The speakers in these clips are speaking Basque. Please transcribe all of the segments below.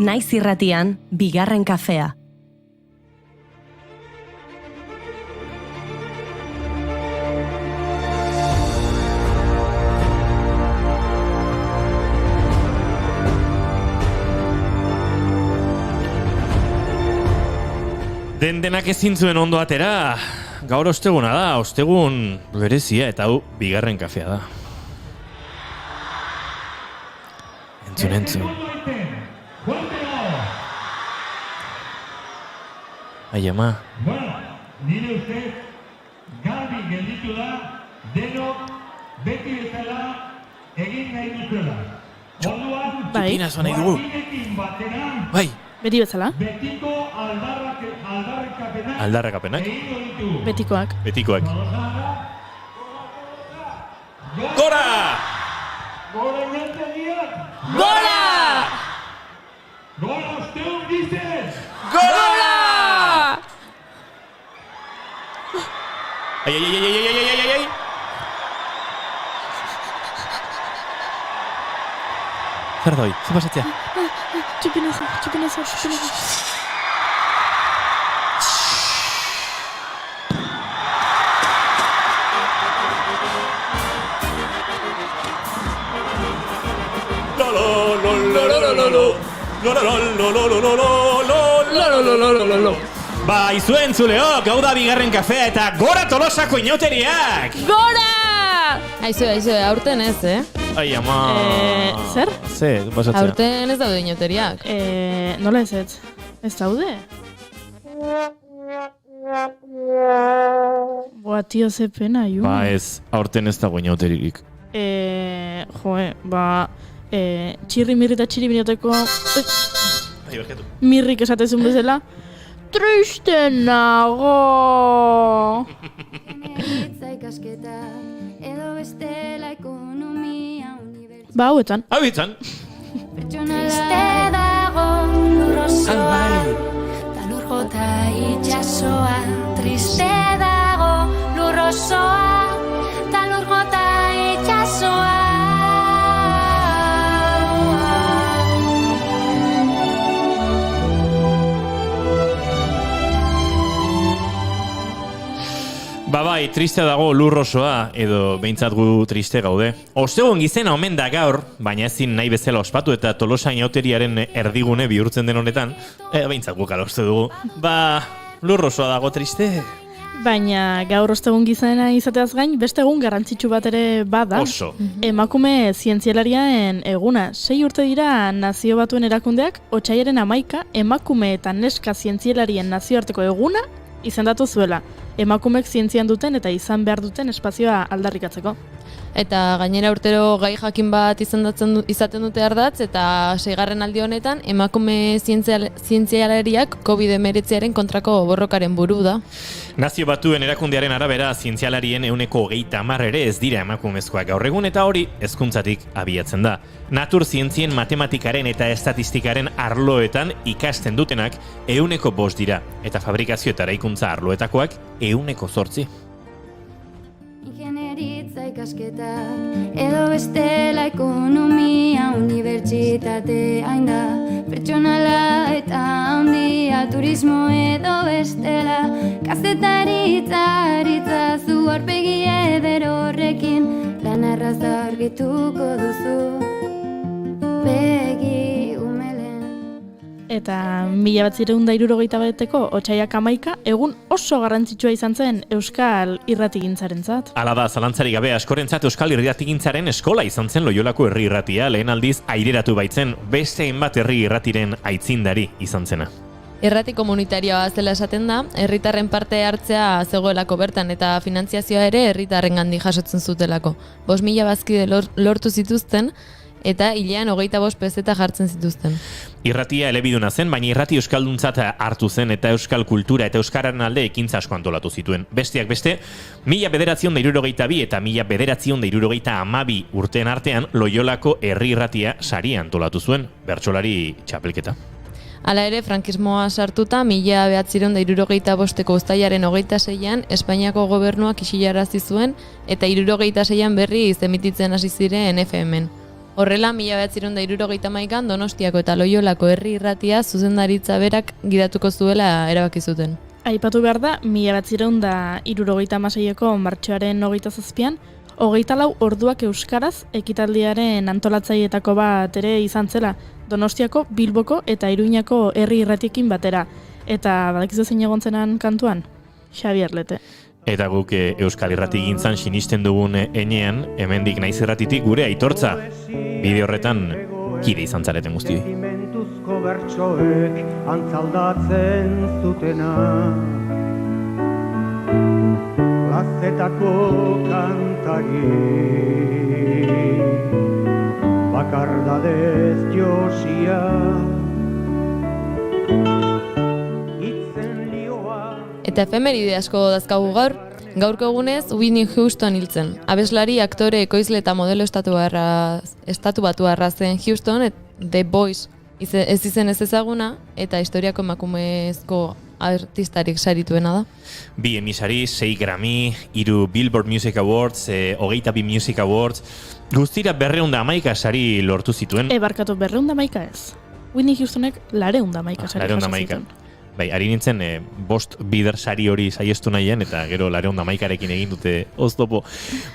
Naiz irratian, bigarren kafea. Denak ezin zuen ondo atera, gaur osteguna da, ostegun berezia eta hau bigarren kafea da. Entzun. Ai, ama. Bueno, nire ustez, garbi gelditu da, denok beti bezala egin nahi duzuela. Orduan, Txupina zoa nahi dugu. guakinekin batera, Bai, Beti bezala, betiko aldarrikapenak aldarrekapenak, egingo ditugu. betikoak. betikoak. Gora! Gora inantegiak! Gora! Gora osteun dizez! Gora! Ai. Zer doi, zer pasatzea? Txupinazo. Ba, izuen zuleok, gau da bigarren kafea eta gora Tolosako inauteriak! Gora! Aizu, aurten ez, Ai, ama... Zer? Ze, pasatzea. Aurten ez daude inoteriak. Nola ez? Ez daude? Boa, tio, ze pena, ju. Ba, ez, aurten ez dago inauteririk. Txirri-mirri eta txiri-minoteko Ai, berkatu. mirrik esatezun bezala. Triste nago! Ba, hauetan. Hau bitzan. Triste dago lurrosoa, ta lur jota itxasoa. Triste dago lurrosoa, ta lur jota itxasoa. Ba bai, triste dago lurrosoa, edo behintzat gu triste gaude. Ostegun gizena omen da gaur, baina ezin nahi bezala ospatu eta Tolosa inauteriaren erdigune bihurtzen den honetan, behintzat guk ala uste dugu. Ba, lurrosoa dago triste. Baina gaur ostegun gizena izateaz gain, beste egun garrantzitsu bat ere bada. Oso. Emakume zientzialarien eguna. 6 urte dira Nazio Batuen erakundeak, otsailaren 11 emakume eta neska zientzialarien nazioarteko eguna izendatu zuela. Emakumek zientzian duten eta izan behar duten espazioa aldarrikatzeko. Eta gainera urtero gai jakin bat izaten dute ardatz, eta 6. aldi honetan emakume zientzialariak COVID-19aren kontrako borrokaren buru da. Nazio Batuen erakundearen arabera, zientzialarien 20% ere ez dira emakumezkoak gaur egun eta hori hezkuntzatik abiatzen da. Natur zientzien matematikaren eta estatistikaren arloetan ikasten dutenak 5% dira, eta fabrikazio eta eraikuntza arloetakoak 8%. Ingenieritza ikasketak edo bestela ekonomia unibertsitate hain da. Pertsonala eta handia turismo edo bestela. Kazetaritza aritza zu aurpegi eder horrekin lan arraza argituko duzu. Begi umelen. Eta 1970ko otsaiak 11 egun oso garrantzitsua izan zen Euskal irratigintzarentzat. Hala da, zalantzarik gabe askorentzat Euskal irratigintzaren eskola izan zen Loiolako herri irratia, lehen aldiz aireratu baitzen beste hainbat herri irratiren aitzindari izan zena. Irrati komunitarioa zela esaten da, herritarren parte hartzea zegoelako bertan eta finantziazioa ere herritarrengandik jasotzen zutelako. 5.000 bazkide lortu zituzten eta hilean 25 pezeta jartzen zituzten. Irratia elebiduna zen, baina irrati euskalduntzat hartu zen eta euskal kultura eta euskararen alde ekintza asko antolatu zituen. Besteak beste, 1962 eta 1962 urteen artean Loiolako herri irratia saria antolatu zuen, bertsolari txapelketa. Hala ere, frankismoa sartuta, 1965ko uztailaren 26an Espainiako gobernuak isilarazi zuen eta 66an berri emititzen hasi ziren FM-en. Horrela, 1971an Donostiako eta Loiolako herri irratia zuzendaritza berak gidatuko zuela erabaki zuten. Aipatu behar da, 1976ko martxoaren 27an, 24 orduak euskaraz ekitaldiaren antolatzaileetako bat ere izan zela, Donostiako, Bilboko eta Iruñako herri irratiekin batera. Eta badakizu zein egon zenan kantuan? Xabi Arlete. Eta guk Euskal Irrati gintzan sinisten dugun enean, hemendik naiz irratitik gure aitortza. Bide horretan, kide izan zareten guztioi. Sentimentuzko bertsoek antzaldatzen zutena. Plazetako kantari, bakardadez josia. Eta efemeride asko dazkagu gaurko egunez Whitney Houston hiltzen. Abeslari, aktore, ekoizle eta modelo estatu batuarra zen Houston, The Voice ez izen ez ezaguna, eta historiako emakumezko artistarik sarituena da. 2 Emmy sari, 6 Grammy, 3 Billboard Music Awards, 22 Music Awards, guztira 211 sari lortu zituen. Barkatu 211 ez. Whitney Houstonek 211 sari jaso zituen. Bai, ari nintzen, 5 bider sari hori saiestu nahian, eta gero 211arekin egin dute oztopo.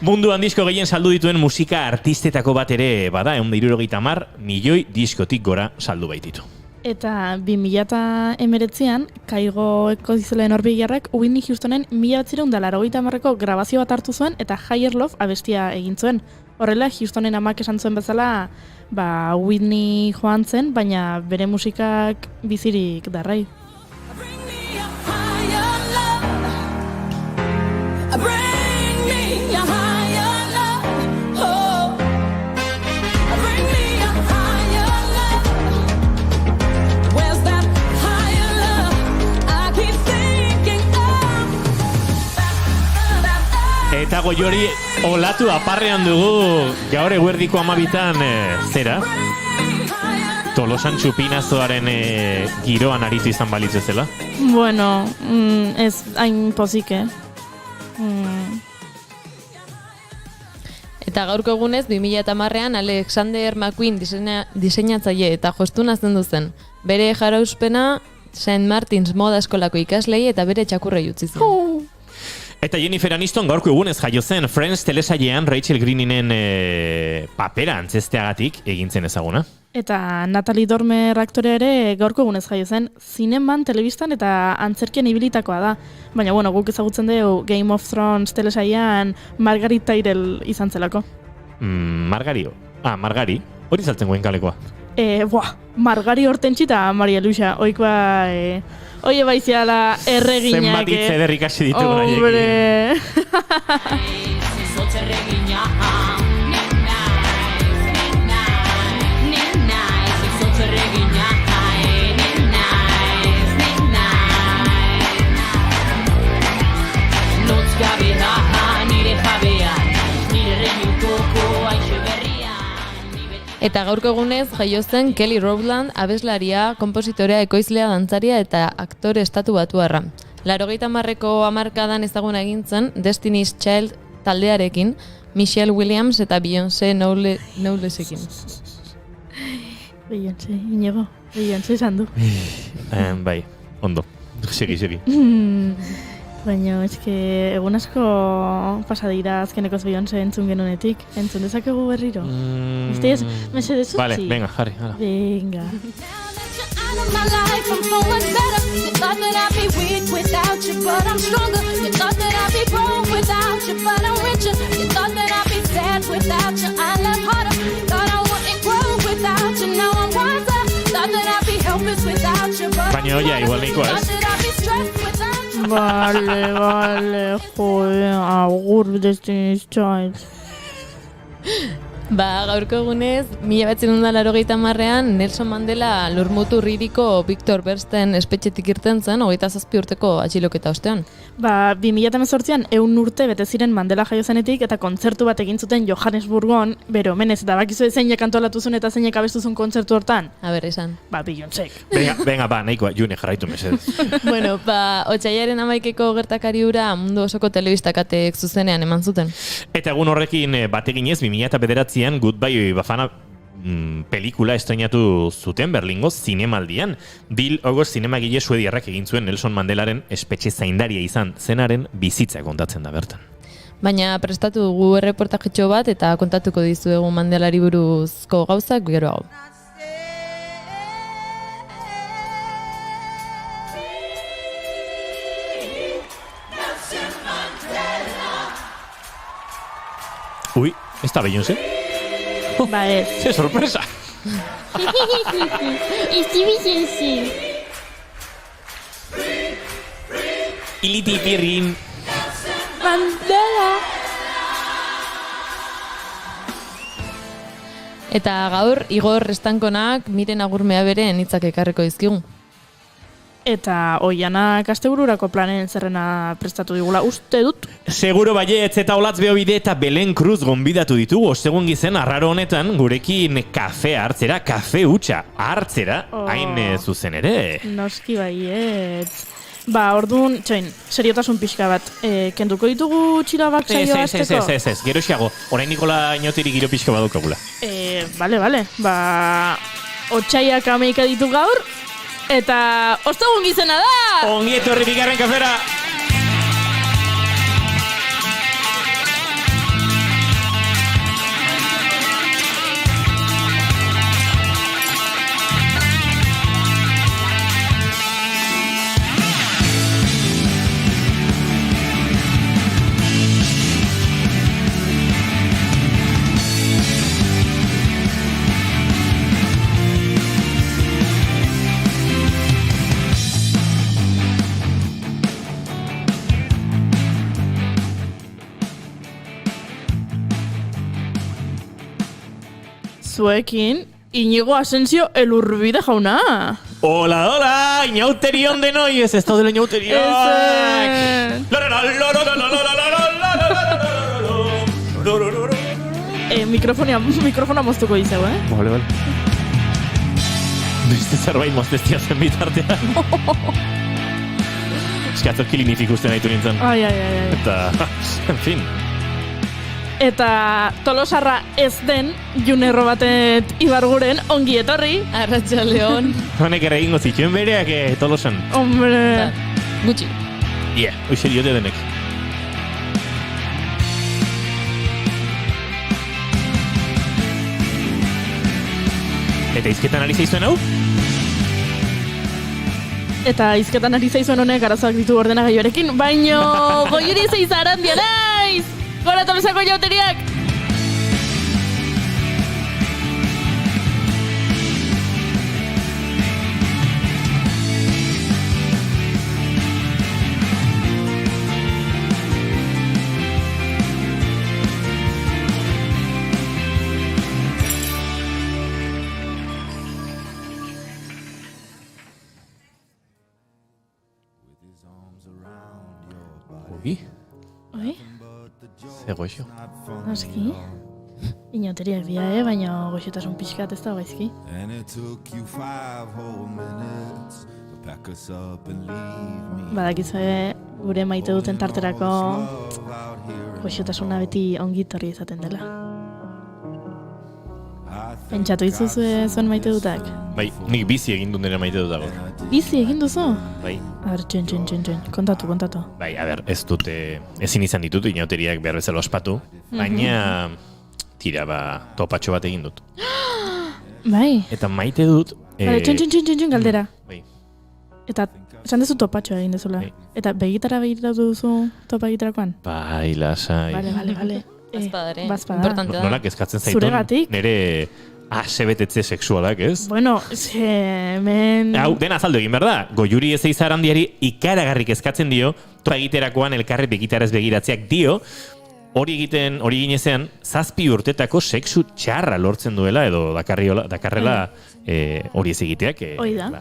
Munduan disko gehien saldu dituen musika artistetako bat ere bada, 170 milioi diskotik gora saldu baititu. Eta 2019an, Kaigo ekoizleen Norvegiarrak Whitney Houstonen 1980ko grabazio bat hartu zuen eta Higher Love abestia egin zuen. Horrela, Houstonen amak esan zuen bezala, Whitney joan zen, baina bere musikak bizirik darrai. Eta goiori olatu aparrean dugu gaur eguerdiko 12an zera? Tolosan txupinazoaren giroan aritu izan balitzu zela? Bueno, ez hain pozik, Eta gaurko egunez, 2010an Alexander McQueen diseinatzaile eta jostuna zendu zen. Bere jarauspena St. Martins moda eskolako ikaslei eta bere txakurrei utzi zen. Eta Jennifer Aniston gaurko egunez jaio zen Friends telesailean Rachel Greeninen papera antzesteagatik egintzen ezaguna. Eta Natalie Dormer aktorea ere gaurko egunez jaio zen, zineman, telebistan eta antzerkian ibilitakoa da. Baina bueno, guk ezagutzen dugu Game of Thrones telesailean Margaret Tyrell izan zelako. Margari? Hori saltzen guen kalekoa. Margari Hortentsi eta Maria Luisa, oikoa... Oie baiziala erreginak, Zenbat hitz ederrik hasi ditugu nahiek. Hombre! Eta gaurko egunez jaio zen Kelly Rowland, abeslaria, konpositorea, ekoizlea, dantzaria eta aktore estatu batuarra. 80ko hamarkadan ezaguna egin zen Destiny's Child taldearekin, Michelle Williams eta Beyoncé Knowlesekin. Beyoncé, Iñigo, Beyoncé esan du. Bai, ondo. Segi. Baina, egun asko pasadira azkenekoz Beyoncé entzun genunetik. Entzun dezakegu berriro. Ustedes, mesedez utzi. Vale, venga, jarri. Venga. My life, I'm so much better. You thought that I'd be weak without you, but I'm stronger. You thought that I'd be broke without you, but I'm richer. You thought that I'd be sad without you, I love harder. Thought I wouldn't grow without you, now I'm wiser. Thought that I'd be helpless without you, but Baina, oia, igual nahikoa ez. thought that I'd be stressed without you. Vale, joder, agur Destiny's Child. Gaurko egunez, 1980an Nelson Mandela lurmutu ririko Victor Bernstein espetxetik irten zen, 27 urteko atxiloketa ostean. 2018an 100 urte bete ziren Mandela jaio zenetik eta kontzertu bat egin zuten Johannesburgon, bere omenez, eta bakizu zeinek antolatu zuen eta zeinek abestu zuen kontzertu hortan? A ber, esan. Beyoncék. Venga, nahikoa, June, jarraitu mesedez. Bueno, otsailaren 11ko gertakari hura mundu osoko telebistakatek zuzenean eman zuten. Eta egun horrekin bateginez, 2009an Goodbye Bafana pelikula estrenatu zuten Berlingo zinemaldian. Bill August zinemagile suediarrak egin zuen Nelson Mandelaren espetxe zaindaria izan zenaren bizitza kontatzen da bertan. Baina prestatu dugu erreportajetxo bat eta kontatuko dizuegu Mandelari buruzko gauzak geroago. Ui, ez da Beyoncé? Ba ez. ¡Qué sorpresa! Iliti pirrin. Mandela! Eta gaur Igor Estankonak Miren Agurmea beren hitzak ekarriko dizkigu. Eta Oianak astebururako planen zerrena prestatu digula uste dut. Seguro baietz eta Olatz Beobide eta Belen Cruz gonbidatu ditugu ostegun gizen arraro honetan gurekin kafe hartzera, kafe hutsa hartzera, hain zuzen ere. Noski baietz. Ba, orduan, seriotasun pixka bat. Kenduko ditugu txirabak saioa azteko? Ez, gero xago, orain Nikola Inotiri giro pixka bat daukagula. Bale. Ba, otsaiak 11 ditu gaur, eta ostegun gizena da! Ongi etorri bigarren kafera! Zuekin, Inigo Asensio Elurbide jauna. Hola, inauterion denoi, ez daudela inauteriak. Mikrofona moztuko dizeu, Vale. Beste zerbait mozteztia zen bitartea. Eskatzok kilinik ikusten haitu nintzen. Ai. Eta, en fin. Eta tolosarra ez den Junerro batet Ibarguren ongi etorri. Arratsaldeon. Honek ere egingo zituen bereak tolosan. Hombre. Gutxi. Hoxe diote denek. Eta izketan ari zaizuen hau? Eta izketan ari zaizuen honek arazoak ditu ordenagailuarekin, baino goiuri zeiza arandia naiz! Gora Tolosako jauteriak! Oi? Ze goixo. Noski? Inauteriak dira, baina goxotasun pixkat ez da gaizki. Badakizue gure maite duten tarterako goxotasuna beti ongitorri izaten dela. Pentsatu izuzue zuen maite dutak? Bai, nik bizi egin dut nire maite dut dago. Bizi egin duzu? Bai. Aber, txen. Kontatu. Bai, ez dute, ezin izan ditut, inauteriak behar bezala ospatu, baina, tira, topatxo bat egin dut. Bai. Eta maite dut... Bale, txen, galdera. Bai. Eta, esan dezu topatxo egin dezula. Bai. Eta, begitara begitatu duzu topa egiterakoan? Bai, lasai. Bale. Bazpada. Importante da. Nolak eskatzen zaitun, Zuregatik? nire asebetetze sexualak, ez? Bueno, hemen... Hau, dena azaldu egin behar da. Goiuri ez eizarandiari ikaragarrik eskatzen dio, topa egiterakoan elkarri begitarez begiratzeak dio, hori ginezean, 7 urtetako sexu txarra lortzen duela, edo dakarrela hori ez egiteak.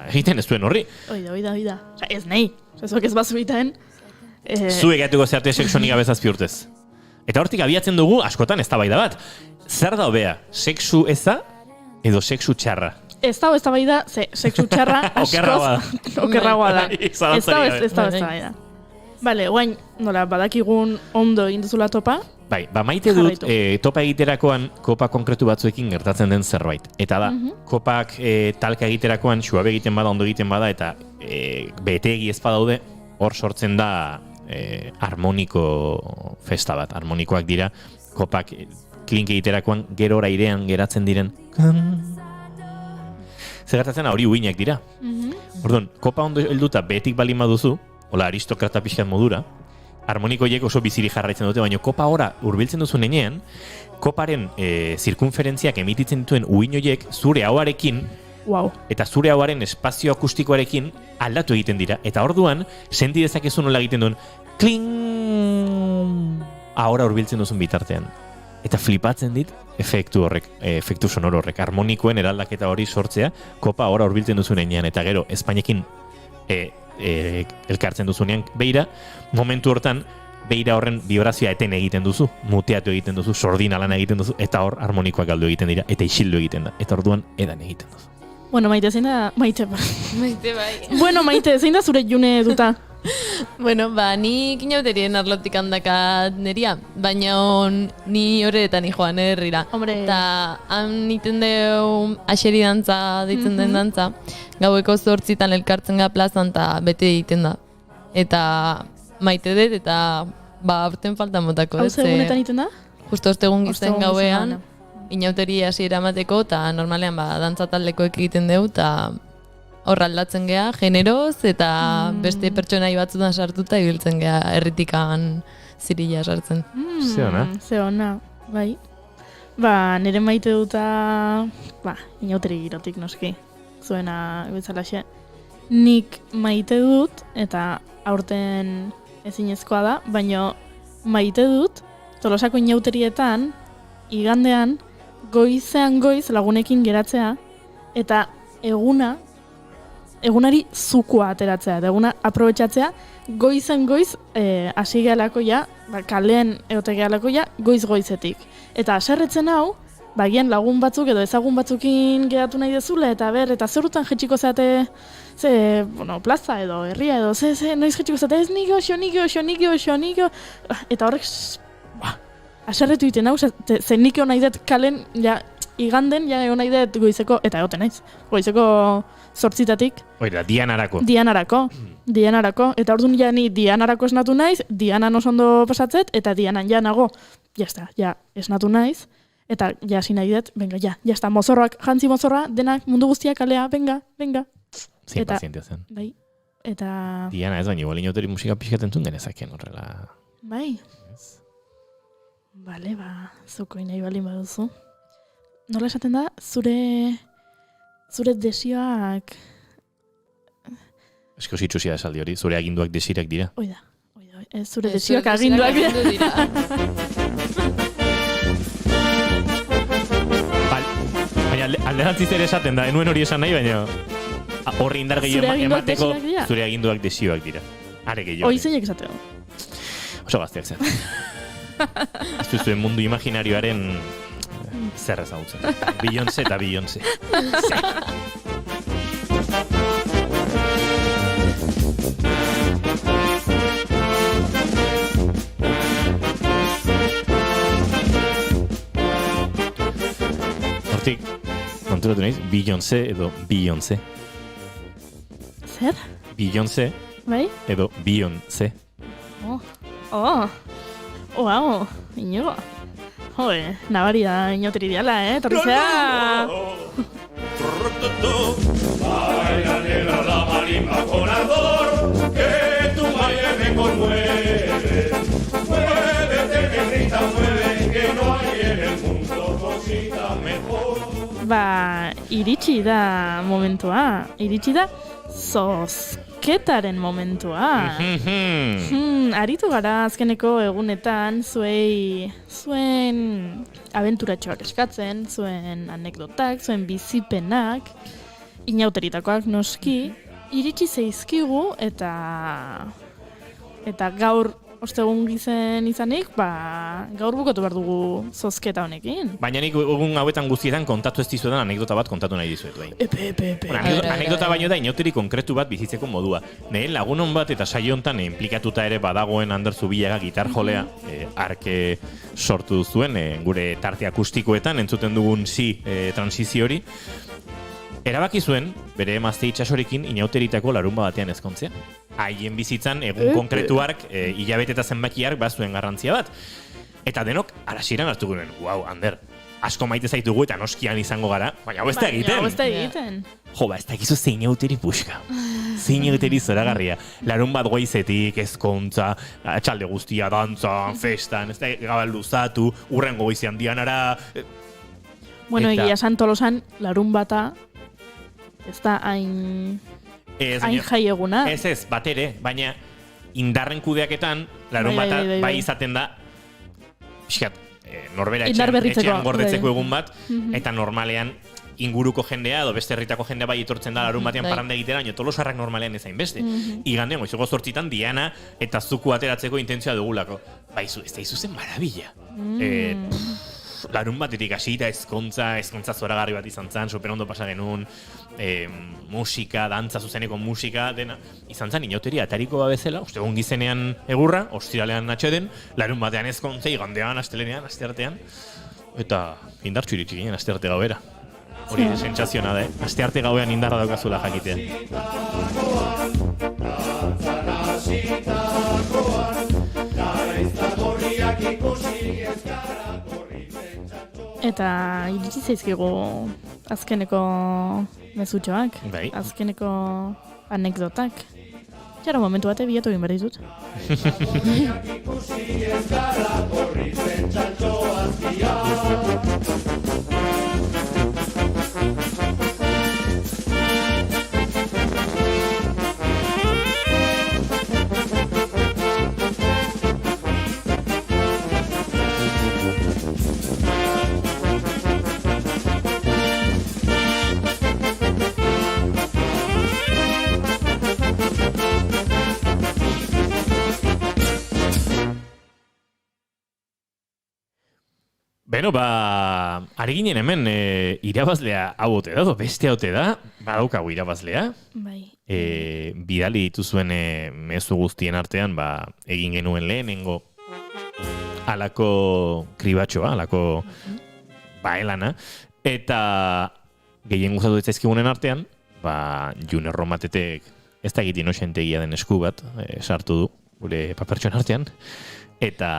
Egiten ez duen horri. Oida. Ez nahi. Zuek ez bazu egiten. Zuek gatuko zearte sexuanik gabe 7 urtez. Eta hortik abiatzen dugu, askotan eztabaida bat. Zer da hobea, sexu eza edo sexu txarra? Ez da eztabaida, sexu txarra okerragoa da. Ez da eztabaida. Bale, guain, nola, badakigun ondo egin duzula topa, Bai, maite dut Jarraitu. topa egiterakoan kopa konkretu batzuekin gertatzen den zerbait. Eta da, kopak talka egiterakoan suabe egiten bada, ondo egiten bada, eta betegi ez badaude, hor sortzen da harmoniko festa bat. Harmonikoak dira, kopak klink egiterakoan gero airean geratzen diren. Zer gertatzen hori uinak dira. Orduan, kopa ondo helduta betik balin baduzu, hola aristokrata pixkat modura, harmonikoiek oso biziri jarraitzen dute, baina kopa ora hurbiltzen duzu nenean, koparen zirkunferentziak emititzen dituen uinoiek zure ahoarekin Wow. eta zure ahoaren espazio akustikoarekin aldatu egiten dira. Eta orduan, senti dezakezu nola egiten duen kling ahora hurbiltzen duzun bitartean. Eta flipatzen dit efektu horrek, efektu sonoro horrek, harmonikoen eraldaketa hori sortzea, kopa ahora hurbiltzen duzun nenean, eta gero Espainekin elkartzen duzunean beira, momentu hortan beira horren vibrazioa eten egiten duzu, muteatu egiten duzu, sordina lan egiten duzu, eta hor harmonikoak galdu egiten dira, eta isildu egiten da, eta orduan edan egiten duzu. Bueno, Maite, zein da... Maite, Maite bai. bueno, Maite, zein da zure june duta? Bueno, nik inauterien arlotik handakat neria, baina ni horretan joan herrira. Hombre. Eta han iten deu axeri dantza deitzen den dantza, gaueko 8 elkartzen ga plazan eta bete egiten da. Eta maite dut eta aurten falta motako. Hau egunetan iten da? Justo ostegun gizten Ostegun gauean, gizena. inauteri hasiera emateko eta normalean dantza taldekoek egiten deu eta hor aldatzen gea, generoz eta beste pertsonai batzutan sartuta ibiltzen gea herritikan zirila sartzen. Ze ona. Ze ona, bai. Nire maite duta, inauteri girotik noski, zuena bezalaxe. Nik maite dut, eta aurten ezinezkoa da, baina maite dut, Tolosako inauterietan, igandean, goizean goiz lagunekin geratzea, eta egunari zukua ateratzea, eta eguna aprobetxatzea, goizen goiz hasi gehalako ja, kalean egote gehalako ja, goiz-goizetik. Eta aserretzen hau, bagian lagun batzuk edo ezagun batzukin geratu nahi dezula, eta eta zerutan jetxiko zeate, plaza edo herria edo, noiz jetxiko zeate, ez nigo, eta horrek, aserretu iten hau, zen nik egon nahi dut kalen, ja, iganden, ja egon nahi dut goizeko, eta egoten naiz, goizeko 8 Oira, Dianarako. Dianarako, eta orduan ja ni Dianarako esnatu naiz, Dianan oso ondo pasatzet, eta Dianan ja nago, esnatu naiz, eta ja hasi nahi dut, venga, ja, mozorroak, jantzi mozorra, denak mundu guztiak kalea, venga. Zien Eta- pazientea zen. Bai, eta, Diana ez baina, igual inauteri musika pixkaten zuen genezaken horrela. bai. Bale, zuko nahi balin baduzu. Nola esaten da, zure desioak, Esko zitsusia esaldi hori, zure aginduak desirak dira. oida, zure desioak aginduak dira. Baina alderantziz ere esaten da, enuen hori esan nahi, baina horri indar Zure gehiago aginduak emateko desioak dira? zure aginduak desioak dira. Are gehiago. Hoi zeinek esateo. Oso gazteak zen. Ez duzuen mundu imaginarioaren zer ezagutzen. Beyoncé eta Beyoncé. Hortik, konturatu nahiz, Beyoncé edo Beyoncé. Zer? Beyoncé Bai? edo Beyoncé. Wow, Iñigo. Joe, nabari da inoteri diala, Torri zea. Baila negra la marimba con ardor, que tu baile me conmueve. Muévete, negrita, mueve, que no hay en el mundo cosita mejor. Iritsi da momentua. Iritsi da zozketaren momentua. Aritu gara azkeneko egunetan zuen abenturatxoak eskatzen, zuen anekdotak, zuen bizipenak, inauteritakoak noski, iritsi zeizkigu eta gaur ostegun gizen izanik, gaur bukatu behar dugu zozketa honekin. Baina nik egun hauetan guztietan kontatu ez dizuetan anekdota bat kontatu nahi dizuet. Bai. Epe. Anekdota baino da inauteri konkretu bat bizitzeko modua. Nehen lagunon bat eta saio honetan inplikatuta ere badagoen Ander Zubillaga gitar jolea arke sortu zuen gure tarte akustikoetan entzuten dugun transizio hori. Erabaki zuen, bere emazte itxasorekin inauteritako larunba batean ezkontzea. Haien bizitzan egun konkretuark, hilabete eta zenbakiark bazuen garrantzia bat. Eta denok, arasiran hartu ginen, Ander, asko maite zaitugu eta noskian izango gara, baina hau ez da egiten. Hau ez da egiten. Jo, ez da egizu zein inauteri puxka. Zein inauteri zoragarria. Larun bat goizetik, ezkontza, txalde guztia, dantzan, festan, ez da gabal luzatu, urrengo goizean dianara. Bueno, egia esan Tolosan, larun bata, ez da hain jai eguna. Ez, bat ere, baina indarren kudeaketan, larun bata bai izaten da, pixkat, norbera etxean gordetzeko egun bat, eta normalean inguruko jendea edo beste herritako jendea bai etortzen da larun batean parranda egitera, baina Tolosarrak normalean ezain beste. Igandean, goizeko 8 Diana eta zuku ateratzeko intentzioa dugulako. Baizu, ez da izuzen marabila. Larun batetik hasita ezkontza zoragarri bat izan zen, super ondo pasa genuen, musika, dantza zuzeneko musika, dena, izan zen inauteria atariko babezela, ostegun gizenean egurra, ostiralean atxeden, larun batean ezkontza, igandean, astelenean, asteartean, eta indartxu iritsi ginen astearte gauera. Hori sentsazioa da, astearte gauean indarra daukazula jakitea. Eta iritsi zaizkigu azkeneko mezutxoak, azkeneko anekdotak. Txara momentu bate bilatu egin behar ditut. Beno, ari ginen hemen irabazlea hau ote da, beste ote da, badaukagu irabazlea. Bai. Bidali dituzuen mezu guztien artean, egin genuen lehenengo alako kribatxoa, alako baelana, eta gehien gustatu ditzaizkigunen artean, June Romatetek ez da egiten inoxentegia den esku bat, sartu du, gure papertxoen artean, eta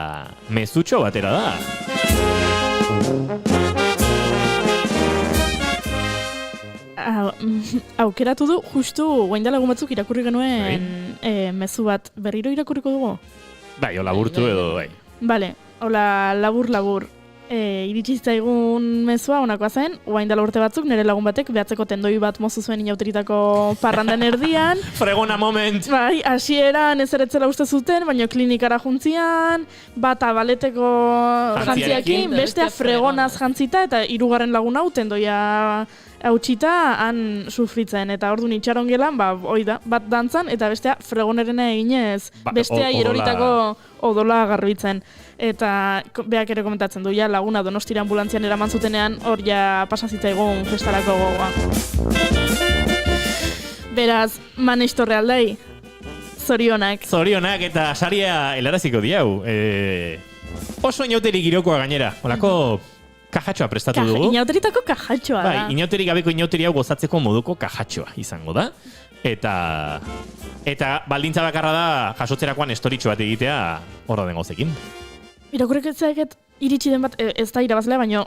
mezutxo batera da. Aukeratu du, justu guaindala egun batzuk irakurri genuen mezu bat. Berriro irakurriko dugu? Bai, o laburtu edo, bai. Bale, hola, labur. Iritsi zaigun mezua honakoa zen, guaindala urte batzuk, nire lagun batek behatzeko tendoi bat mozu zuen inauteritako parrandan erdian. Fregona moment! Bai, hasieran ez eretzela uste zuten, baina klinikara juntzian, bata baleteko jantziakin, bestea fregonaz jantzita, eta hirugarren lagun hau tendoia hautsita han sufritzen, eta orduan itxaron gelan, oida, bat dantzan, eta bestea fregonerena eginez, bestea eroritako odola garbitzen. Eta beak ere komentatzen du, laguna Donostira ambulantzian eraman zutenean, hor pasazitzaigun festarako gogoa. Beraz, maneistorre aldai, zorionak. Zorionak eta saria helaraziko diau. Oso inauterik girokoa gainera, holako kajatxoa prestatu dugu. Inauteritako kajatxoa da. Bai, inauterik gabeko inauteri hau gozatzeko moduko kajatxoa izango da. Eta baldintza bakarra da jasotzerakoan estoritxo bat egitea horra den gozekin. Irakurrik ez zaiket iritsi den bat, ez da irabazlea, baina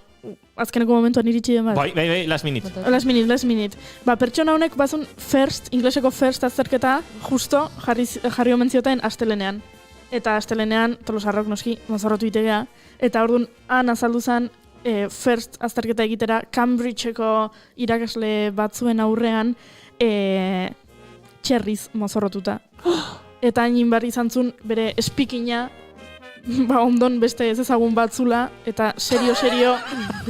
azkeneko momentuan iritsi den bat. Bai, last minute. Last minute. Pertsona honek bazun ingleseko first azterketa justo jarri omen zioten astelenean. Eta astelenean Tolosarrok noski mozorrotu itegea. Eta orduan han azaldu zen first azterketa egitera Cambridgeko irakasle batzuen aurrean txerriz mozorrotuta. Eta hain barri izan zuen bere speakina ondon beste ez ezagun batzula, eta serio,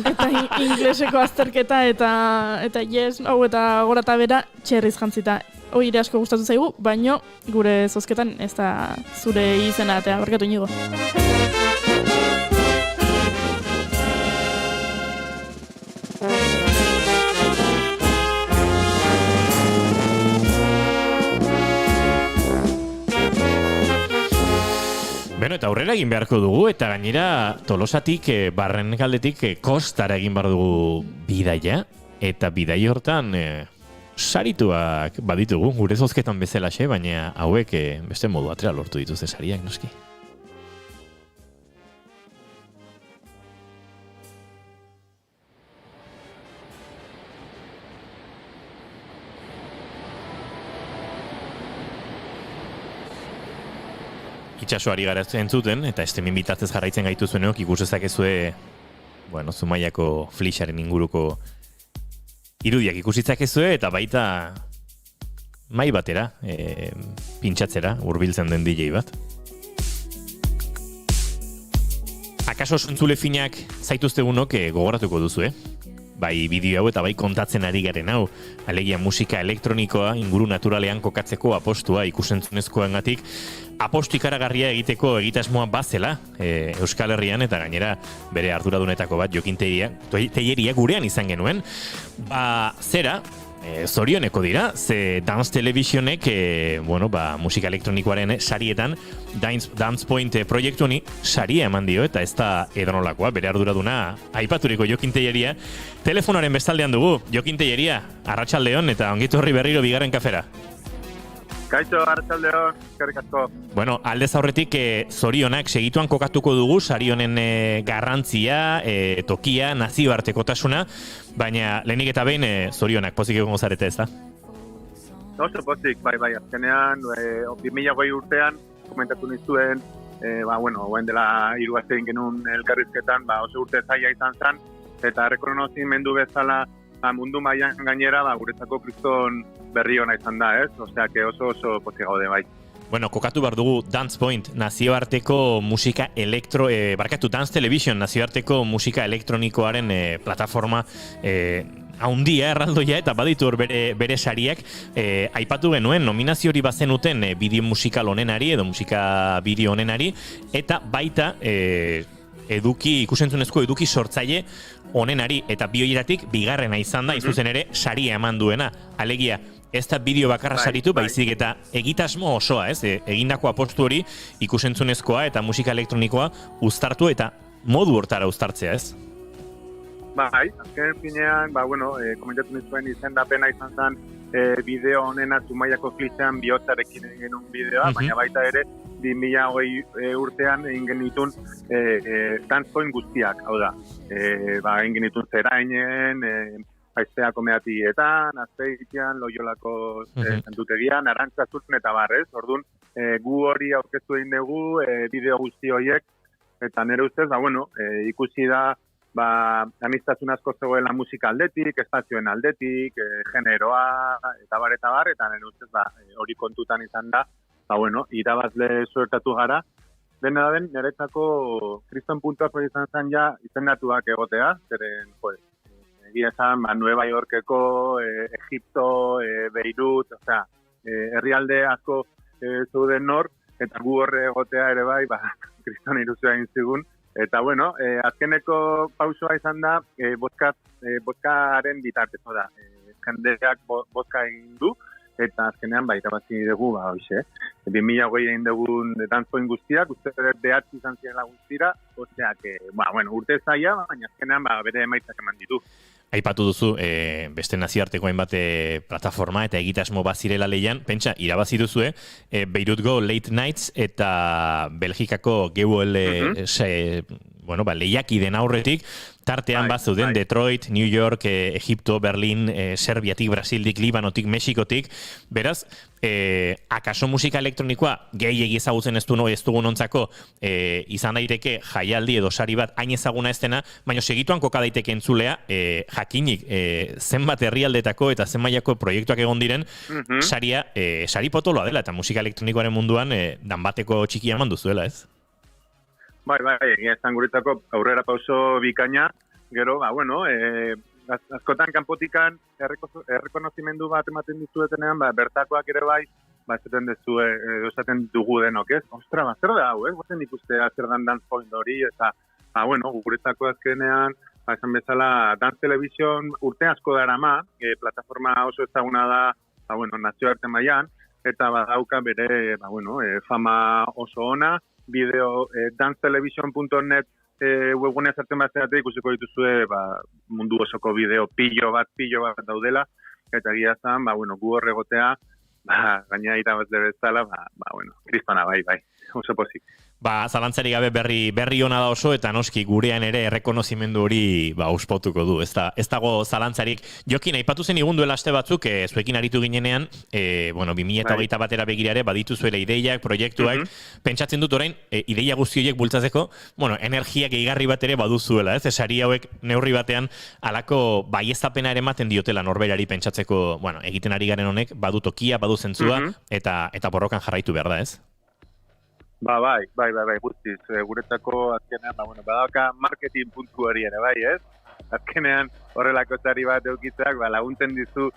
eta ingleseko azterketa, eta yes, eta gora eta bera, txerriz jantzita. hori ere asko gustatu zaigu, baino gure zozketan ez da zure izena atea, barkatu Inigo. Beno, eta aurrera egin beharko dugu, eta gainera Tolosatik, Barrenkaldetik, kostara egin behar dugu bidaia, eta bidai hortan sarituak baditugu, gure zozketan bezalaxe, baina hauek beste modu atera lortu dituzte sariak, noski. Itxasoari gara entzuten, eta estemin bitartez jarraitzen gaituzuenok ikusezakezue, bueno, Zumaiako flixaren inguruko irudiak ikusitzakezue, eta baita mai batera, pintxatzera, hurbiltzen den DJ bat. Akaso entzule finak zaituztegunok gogoratuko duzu, bai bideo hau eta bai kontatzen ari garen hau, alegia musika elektronikoa inguru naturalean kokatzeko apostua ikusentzunezkoengatik, apostu ikaragarria egiteko egitasmoa bazela Euskal Herrian, eta gainera bere arduradunetako bat Jokin Telleria gurean izan genuen, zera, zorioneko dira, ze Dance Televisionek musika elektronikoaren sarietan Dance Point proiektu honi saria eman dio, eta ez da edonolakoa, bere arduraduna aipaturiko Jokin Telleria. Telefonoaren bestaldean dugu, Jokin Telleria, arratsaldeon, eta ongitu horri berriro bigarren kafera. Kaixo, arratsaldeon, eskerrik asko. Bueno, aldez aurretik zorionak segituan kokatuko dugu sari honen garrantzia, tokia, nazioartekotasuna, baina lehenik eta behin zorionak pozik egongo zarete, ez da? Oso pozik, bai, azkenean 2020 urtean komentatu nizuen, oen dela 3 aste egin genuen elkarrizketan, oso urte zaila izan zen, eta rekonozimendu bezala mundu mailan gainera guretzako kriston berri ona izan da, ez? Osea, que oso pozik gaude, bai. Bueno, kokatu behar dugu Dance Point, nazioarteko musika Dance Television, nazioarteko musika elektronikoaren plataforma haundia erraldoia, eta baditu hor bere sariak, aipatu genuen nominazio hori bazenuten bideo musikal honenari edo musika bideo honenari, eta baita ikusentzunezko eduki sortzaile honenari, eta bioieratik bigarrena izan da, izuzen ere saria eman duena, alegia ez da bideo bakarra saritu, baizik eta egitasmo osoa, ez? Egindako apostu hori ikusentzunezkoa eta musika elektronikoa uztartu eta modu hortara uztartzea, ez? Bai, azken finean, komentatu nizuen izendapena izan zen bideo honena Zumaiako flixean bihotzarekin egin genuen bideoa, baina baita ere 2020 urtean egin genitun Dance Point guztiak, hau da. Egin genitun Zerainen, Aiztea komeatietan, Azpeitian, Loiolako zentutegian, Arantzazuzen eta barrez. Orduan, gu hori aurkeztu egin dugu bideo guzti horiek, eta nire ustez, ikusi da amistazun asko zegoela musika aldetik, espazioen aldetik, generoa, eta bar, eta nire ustez, hori kontutan izan da, irabazle suertatu gara. Dena den, niretzako kriston puntuak izan zen ja izendatuak egotea, zeren, egia esan, Nueva Yorkeko, Egipto, Beirut, herrialde asko zeuden nor, eta gu horre egotea ere bai, kriston iruzioa egin zigun. Eta, azkeneko pausua izan da, bozkaren bitartez, jendeak bozka egin du, eta azkenean irabazi dugu, hoxe. 2020 egin dugun Dance Point guztiak, uste behatzi izan zirela guztira, osea, urte zaila, baina azkenean bere emaitzak eman ditu. Aipatu duzu, beste nazioarteko hainbat plataforma eta egitasmo bazirela leian, pentsa, irabazi duzue, Beirutgo Late Nights eta Belgikako GUL lehiakiden aurretik, tartean zeuden Detroit, New York, Egipto, Berlin, Serbiatik, Brasildik, Libanotik, Mexikotik, beraz, akaso musika elektronikoa gehiegi ezagutzen ez dugun ontzako izan daiteke jaialdi edo sari bat hain ezaguna ez dena, baina segituan koka daiteke entzulea jakinik zenbat herrialdetako eta zenmailako proiektuak egon diren sari potoloa dela eta musika elektronikoaren munduan danbateko txikia eman duzuela, ez? Bai, egia esan guretzako aurrera pauso bikaina, gero, askotan kanpotikan errekonozimendu bat ematen dizuetenean, bertakoak ere bai, esaten dezue, esaten dugu denok, ez? Ostra, zer da hau, ez? Guazen ikustea zer dan dance point hori, eta, guretako azkenean, esan bezala, Dance Television urte asko darama, plataforma oso ezaguna da, nazioarte mailan, eta badauka bere, fama oso ona, bideo dancetelevision.net webgunea sartzen bazeate ikusiko dituzue mundu osoko bideo pilo bat daudela, eta egia zan, gu horregotea, gaina irabazle bezala, kristona bai, oso pozik. Zalantzari gabe berri ona da oso, eta noski gurean ere errekonozimendu hori uspotuko du. Ez dago zalantzarik. Jokin, aipatu zen igun duela aste batzuk, zuekin aritu ginenean, 2021 batera begirare, badituzuela ideiak, proiektuak, pentsatzen dut orain, ideia guzti horiek bultzatzeko, energia gehigarri bat ere baduzuela, ez? Sari hauek neurri batean, alako baieztapena ere ematen diotela norberari pentsatzeko, egiten ari garen honek, badu tokia, badu zentzua, eta borrokan jarraitu behar da, ez? Bai, guztiz. Guretzako azkenean, badauka marketing puntu hori ere, bai, ez? Azkenean horrelako sari bat eukitzeak, laguntzen dizu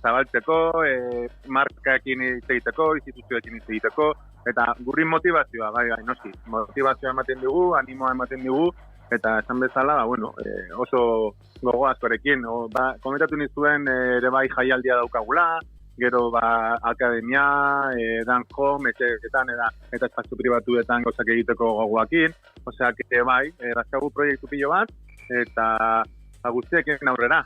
zabaltzeko, markakin hitz egiteko, instituzioekin hitz egiteko, eta gurrin motivazioa, bai, noski. Motivazioa ematen dugu, animoa ematen dugu, eta esan bezala, oso gogo askorekin. Komentatu nizuen ere bai jaialdia daukagula, gero akademia, dance home, etxeetan eta espazio pribatuetan gozak egiteko gogoakin. Osea, bai, raskagu proiektu pilo bat, eta guztiekin aurrera.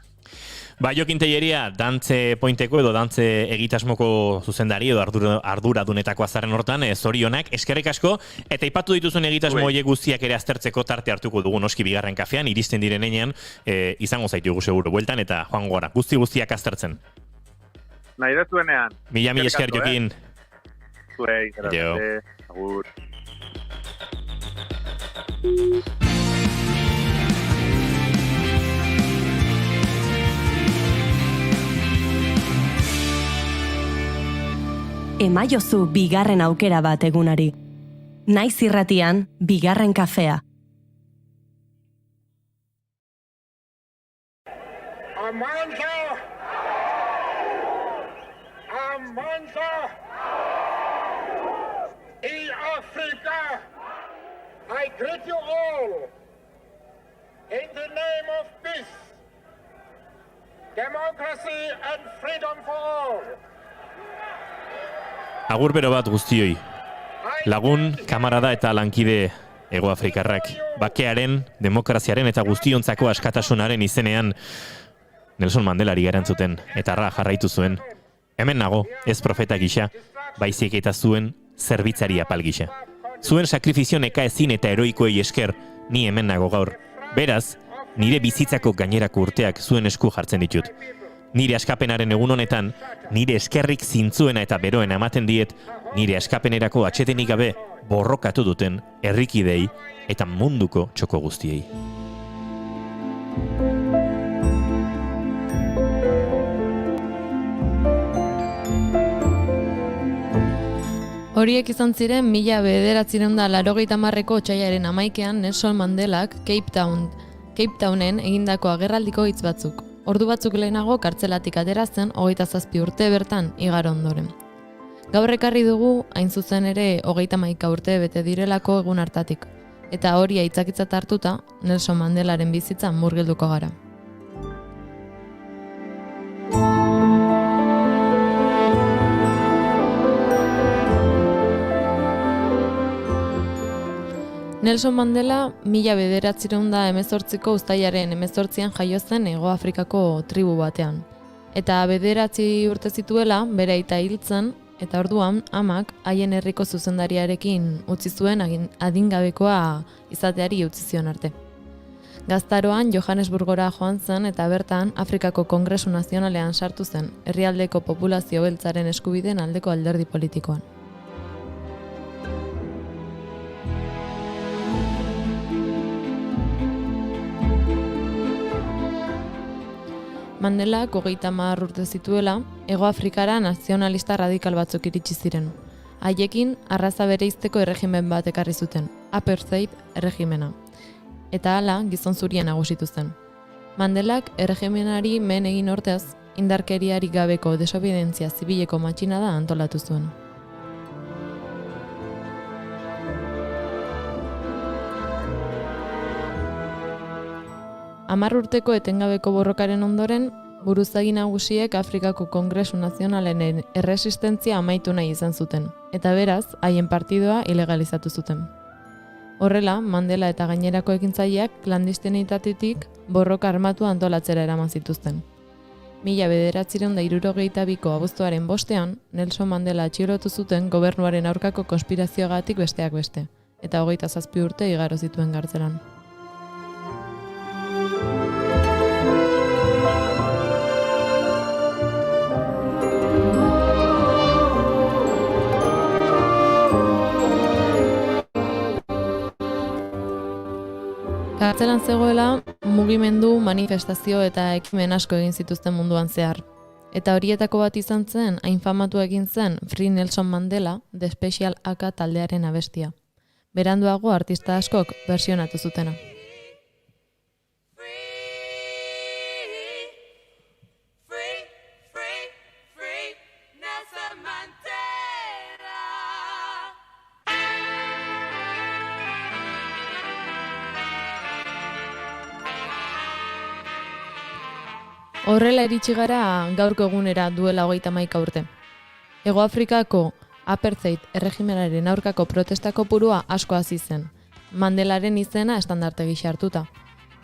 Jokin Telleria, dantze pointeko edo dantze egitasmoko zuzendari edo arduradunetako azaren hortan, zorionak, eskerrik asko, eta ipatu dituzuen egitasmo horiek guztiak ere aztertzeko tarte hartuko dugu noski bigarren kafean, iristen direnean, izango zaitugu seguru bueltan, eta joan gora, guztiak aztertzen. Nahi da zuenean. Mila esker, Jokin. Zuei, grazie. Agur. Emaiozu bigarren aukera bat egunari. Naiz irratian, bigarren kafea. Amanza in Africa, I greet you all in the name of peace, democracy and freedom for all. Agur bero bat guztioi. Lagun, kamarada eta lankide Hego Afrikarrak. Bakearen, demokraziaren eta guztiontzako askatasunaren izenean Nelson Mandelari erantzuten eta jarraitu zuen. Hemen nago, ez profeta gisa, baizik eta zuen zerbitzari apal gisa. Zuen sakrifizio nekaezin eta heroikoei esker, ni hemen nago gaur. Beraz, nire bizitzako gainerako urteak zuen esku jartzen ditut. Nire askapenaren egun honetan, nire eskerrik zintzuena eta beroena ematen diet, nire askapenerako atsedenik gabe borrokatu duten herrikidei eta munduko txoko guztiei. Horiek izan ziren 1980ko otsailaren 11ean Nelson Mandelak Cape Townen egindako agerraldiko hitz batzuk. Ordu batzuk lehenago kartzelatik atera zen 27 urte bertan igaro ondoren. Gaur ekarri dugu hain zuzen ere 31 urte bete direlako egun hartatik. Eta hori aitzakitzat hartuta Nelson Mandelaren bizitzan murgilduko gara. Nelson Mandela 1918ko uztailaren 18an jaio zen Hego Afrikako tribu batean. Eta 9 urte zituela bere aita hiltzen eta orduan amak haien herriko zuzendariarekin utzi zuen adingabekoa izateari utzi zion arte. Gaztaroan Johannesburgora joan zen eta bertan Afrikako Kongresu Nazionalean sartu zen, herrialdeko populazio beltzaren eskubideen aldeko alderdi politikoan. Mandelak 30 urte zituela, Hego Afrikara nazionalista radikal batzuk iritsi ziren. Haiekin arraza bereizteko erregimen bat ekarri zuten, apartheid erregimena. Eta hala gizon zurien nagusitu zen. Mandelak erregimenari men egin ortez, indarkeriarik gabeko desobedientzia zibileko matxinada antolatu zuen. Hamar urteko etengabeko borrokaren ondoren, buruzagi nagusiek Afrikako Kongresu Nazionalen erresistentzia amaitu nahi izan zuten, eta beraz, haien partidoa ilegalizatu zuten. Horrela, Mandela eta gainerako ekintzaileak klandestinitatetik borroka armatua antolatzera eraman zituzten. 1962ko abuztuaren 5ean, Nelson Mandela atxilotu zuten gobernuaren aurkako konspirazioagatik besteak beste, eta 27 urte igaro zituen kartzelan. Kartzelan zegoela, mugimendu, manifestazio eta ekimen asko egin zituzten munduan zehar. Eta horietako bat izan zen, hain famatu egin zen Free Nelson Mandela, The Special Aka taldearen abestia. Beranduago artista askok versionatu zutena. Horrela iritsi gara gaurko egunera duela 31 urte. Hego Afrikako apartheid erregimenaren aurkako protesta kopurua asko hasi zen. Mandelaren izena estandarte gisa hartuta.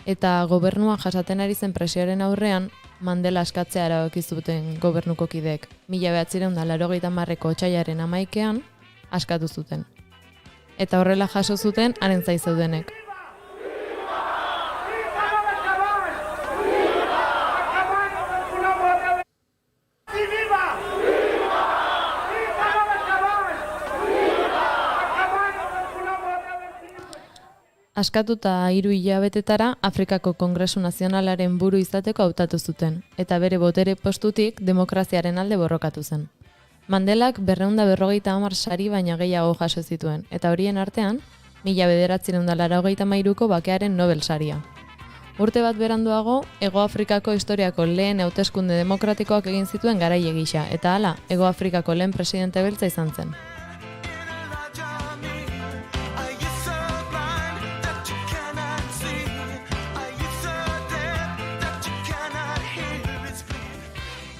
Eta gobernua jasaten ari zen presioaren aurrean, Mandela askatzea erabaki zuten gobernuko kideek. 1980ko otsailaren 11ean askatu zuten. Eta horrela jaso zuten haren zai zeudenek. Askatuta 3 hilabetetara Afrikako Kongresu Nazionalaren buru izateko hautatu zuten, eta bere botere postutik demokraziaren alde borrokatu zen. Mandelak 250 sari baina gehiago jaso zituen, eta horien artean, 1983ko bakearen Nobel saria. Urte bat beranduago, Hego Afrikako historiako lehen hauteskunde demokratikoak egin zituen garaile gisa, eta hala, Hego Afrikako lehen presidente beltza izan zen.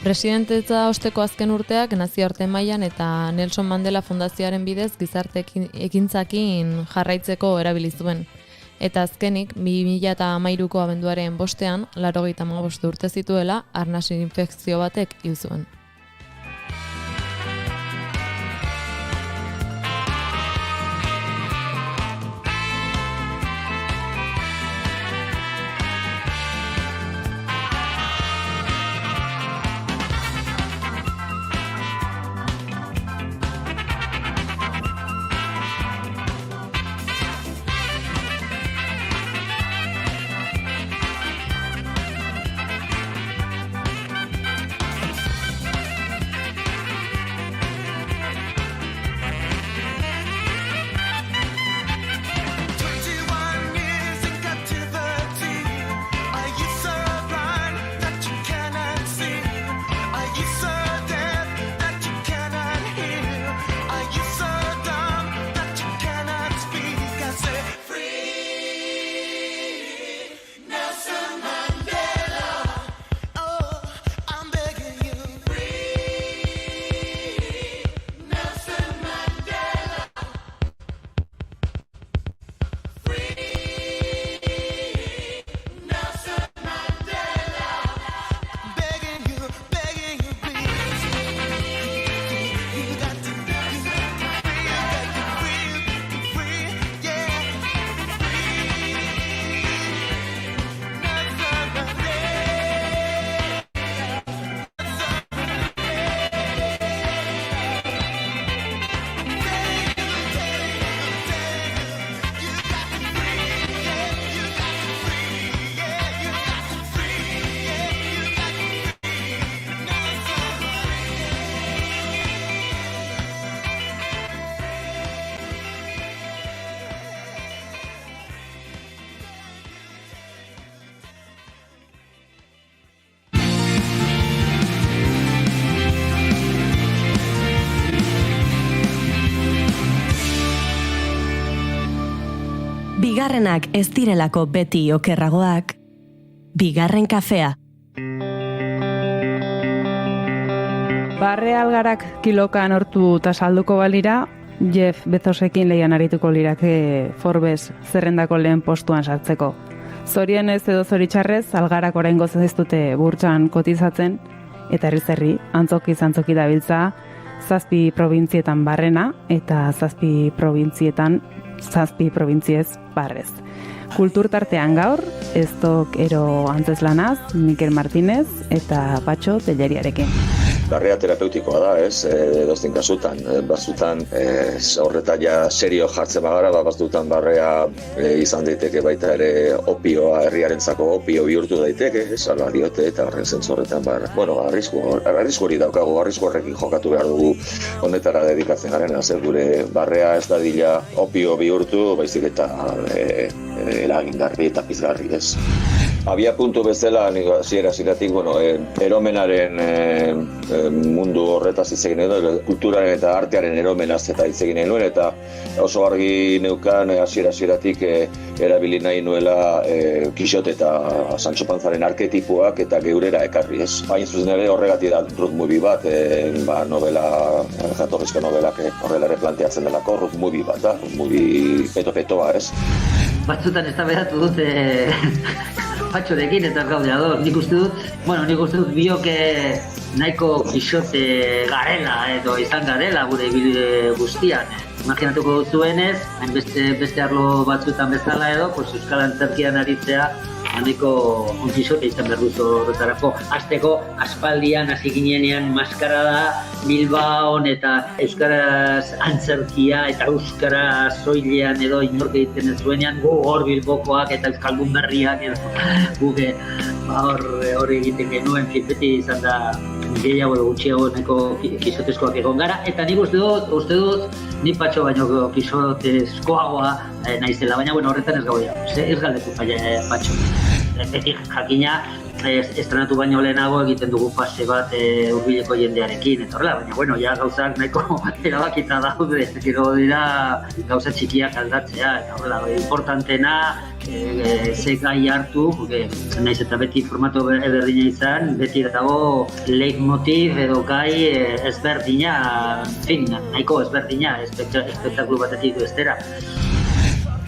Presidentetza osteko azken urteak nazioarte mailan eta Nelson Mandela Fundazioaren bidez gizarte ekintzakin jarraitzeko erabili zuen. Eta azkenik 2013ko abenduaren 5ean, 85 urte zituela, arnas infekzio batek hil zuen. Bigarrenak ez direlako beti okerragoak. Bigarren kafea. Barre algarak kilokan hortu eta salduko balira, Jeff Bezosekin lehian arituko lirake Forbes zerrendako lehen postuan sartzeko. Zorionez edo zoritxarrez, algarak oraingoz ez dute burtsan kotizatzen, eta herri antzoki dabiltza, 7 probintzietan barrena, eta 7 probintziez barrez. Kultur tartean gaur, Estok Ero Antzeslanaz, Mikel Martinez eta Patxo Telleriarekin. Barrea terapeutikoa da, ez, edozein kasutan. Batzutan horretan ja serio jartzen bagara, batzutan barrea izan daiteke baita ere opioa, herriarentzako opio bihurtu daiteke, ez, ala diote, eta horren zentzorretan arrisku hori daukagu, arrisku horrekin jokatu behar dugu honetara dedikatzen garen, gure barrea ez dadila opio bihurtu, baizik eta eragingarri eta pizgarri, ez. Abia puntu bezala, hasieratik, eromenaren mundu horretaz hitz egin edo, kulturaren eta artearen eromenaz eta hitz egin nuen, eta oso argi neukan hasieratik erabili nahi nuela Kixot eta Sancho Panzaren arketipuak eta geurera ekarri, ez. Hain zuzen ere horregatik da road movie bat, novela, jatorrizko novelak horrela ere planteatzen delako, road movie bat da, road movie peto-petoa, ez. Batzutan ez da beratu dut Patxorekin eta gaude ador. Nik uste dut biok nahiko Kixote garela edo izan garela gure ibilbide guztian. Imaginatuko duzuenez, beste arlo batzuetan bezala edo, Euskal Antzerkian aritzea, nahiko Kixote izan behar dut horretarako. Hasteko aspaldian hasi ginenean maskarada, Bilbaon eta Euskaraz antzerkia eta Euskara soilean edo inork egiten ez zuenean, gu hor Bilbokoak eta Euskaldun berriak edo guke hor egiten genuen, beti izan da gehiago edo gutxiago nahiko Kixotezkoak egon gara, eta nik uste dut ni Patxo baino Kixotezkoagoa naizela, baina horretan ez gaude, ez galdetu Patxo. Beti jakina, estrenatu baino lehenago egiten dugu fase bat hurbileko jendearekin, eta horrela, baina ja gauzak nahiko erabakita daude, gero dira gauza txikiak aldatzea, eta horrela, importantena ze gai hartu, naiz eta beti formato berdina izan, beti dago leitmotiv edo gai ezberdina, nahiko ezberdina, espektakulu batetik bestera.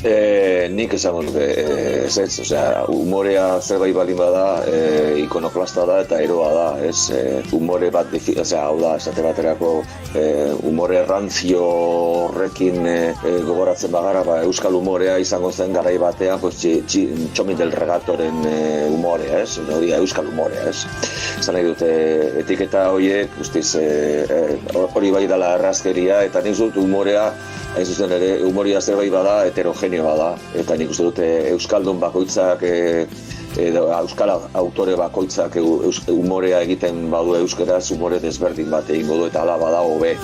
Nik esango nuke, umorea zerbait balin bada, ikonoklasta da eta eroa da, ez, umore bat, hau da, esate baterako, umore ranzio horrekin gogoratzen bagara, euskal umorea izango zen garai batean, Txomin del Regatoren umorea, ez, euskal umorea, ez. Zan nahi dute, etiketa horiek, guztiz, hori bai dela errazkeria, eta nik dut umorea, hain zuzen ere, umoria zerbait bada, heterogenioa da, eta nik uste dute euskaldun bakoitzak, euskal autore bakoitzak umorea egiten badu euskaraz, umore desberdin bat egingo du, eta hala bada hobe.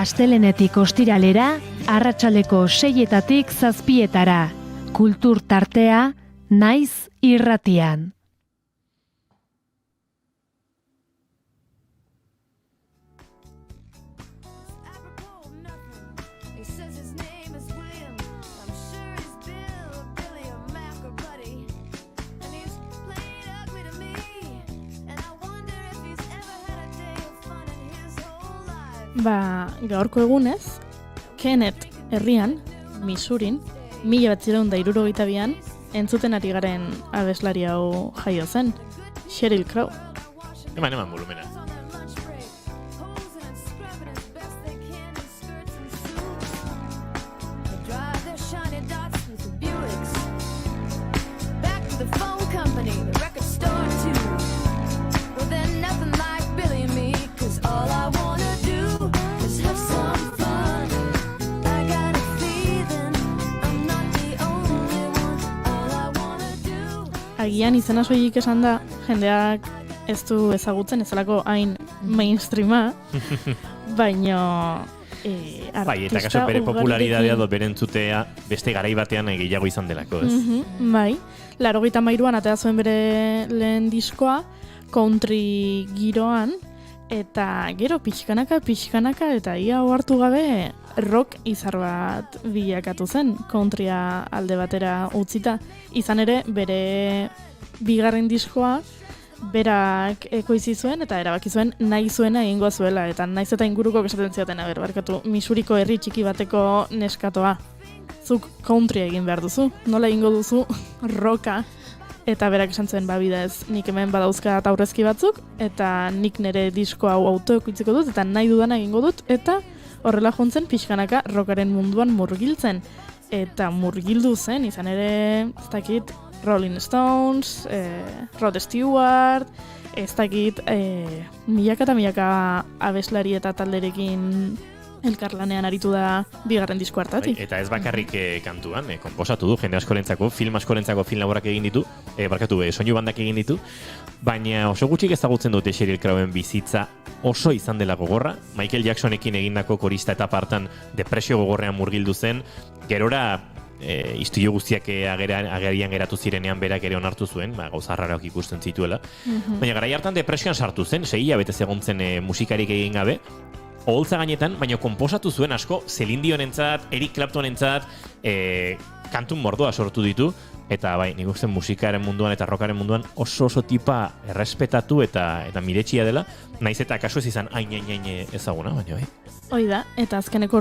Astelenetik ostiralera, arratsaldeko 6-etatik 7-etara. Kultur tartea, Naiz irratian. Gaurko egunez, Kenneth herrian, Missourin, 1962an, entzuten ari garen abeslari hau jaio zen, Sheryl Crow. Eman volumena. Agian izena soilik esan da, jendeak ez du ezagutzen, ezalako hain mainstreama, baino artista bai, eta kaso bere popularidadea do bere entzutea beste garai batean gehiago izan delako, ez? Bai, 83an atea zuen bere lehen diskoa, country giroan, eta gero pixkanaka, eta ia ohartu gabe rock izar bat bilakatu zen, countrya alde batera utzita. Izan ere, bere bigarren diskoa, berak ekoizi zuen eta erabaki zuen nahi zuena egingo zuela, eta naiz eta inguruko esaten zioten, barkatu, Misuriko herri txiki bateko neskatoa. Zuk country egin behar duzu, nola egingo duzu rocka, eta berak esan zuen bida ez, nik hemen badauzkat aurrezki batzuk, eta nik nire disko hau autoekoitziko dut, eta nahi dudana egingo dut, eta horrela jontzen pixkanaka rockaren munduan murgiltzen. Eta murgildu zen, izan ere, ez dakit, Rolling Stones, Rod Stewart, ez dakit, milaka eta milaka abeslari eta talderekin elkarlanean aritu da bigarren disko hartatik. Eta ez bakarrik kantuan, konposatu du, jende askorentzako, film askorentzako film laborak egin ditu, soinu bandak egin ditu, baina oso gutxik ezagutzen dute Sheryl Crowen bizitza oso izan dela gogorra. Michael Jacksonekin egindako korista eta partan depresio gogorrean murgildu zen, gerora istilu guztiak agerian geratu zirenean berak ere onartu zuen, gauza raraok ikusten zituela. Baina garai hartan depresioan sartu zen, 6 hilabete egon zen musikarik egin gabe, oholtza gainetan, baina konposatu zuen asko Celine Dionentzat, Eric Claptonentzat, kantun mordoa sortu ditu, eta bai, nik uste musikaren munduan eta rockaren munduan oso tipa errespetatu eta miretsia dela, naiz eta kasu ez izan hain ezaguna, baina bai. Hoi da, eta azkeneko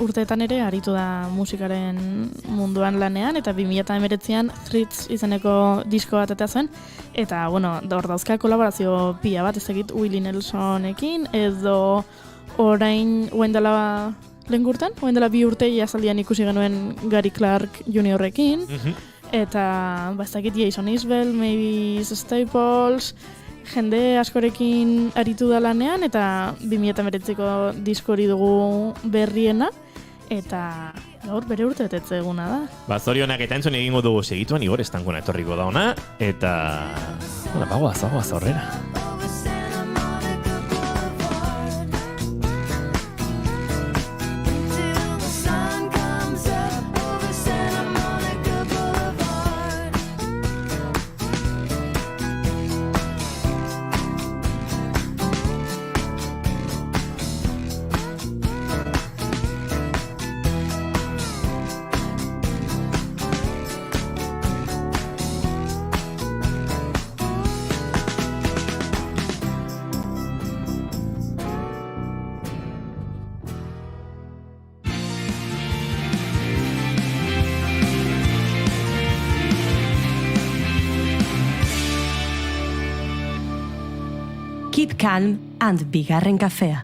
urteetan ere aritu da musikaren munduan lanean, eta 2019an Fritz izeneko disko bat eta zen, eta, bueno, hor dauzka kolaborazio pila bat, ez egit Willie Nelsonekin, edo orain dela lehengurtan, dela 2 urte jazaldian ikusi genuen Gary Clark Juniorrekin, eta ez dakit Jason Isbell, Mavis Staples, jende askorekin aritu da lanean, eta 2019ko disko hori dugu berriena, eta gaur bere urte betetze eguna da. Zorionak eta entzun egingo dugu segituan, Igor Estankona etorriko da ona, eta bagoaz aurrera. Keep Calm and bigarren kafea.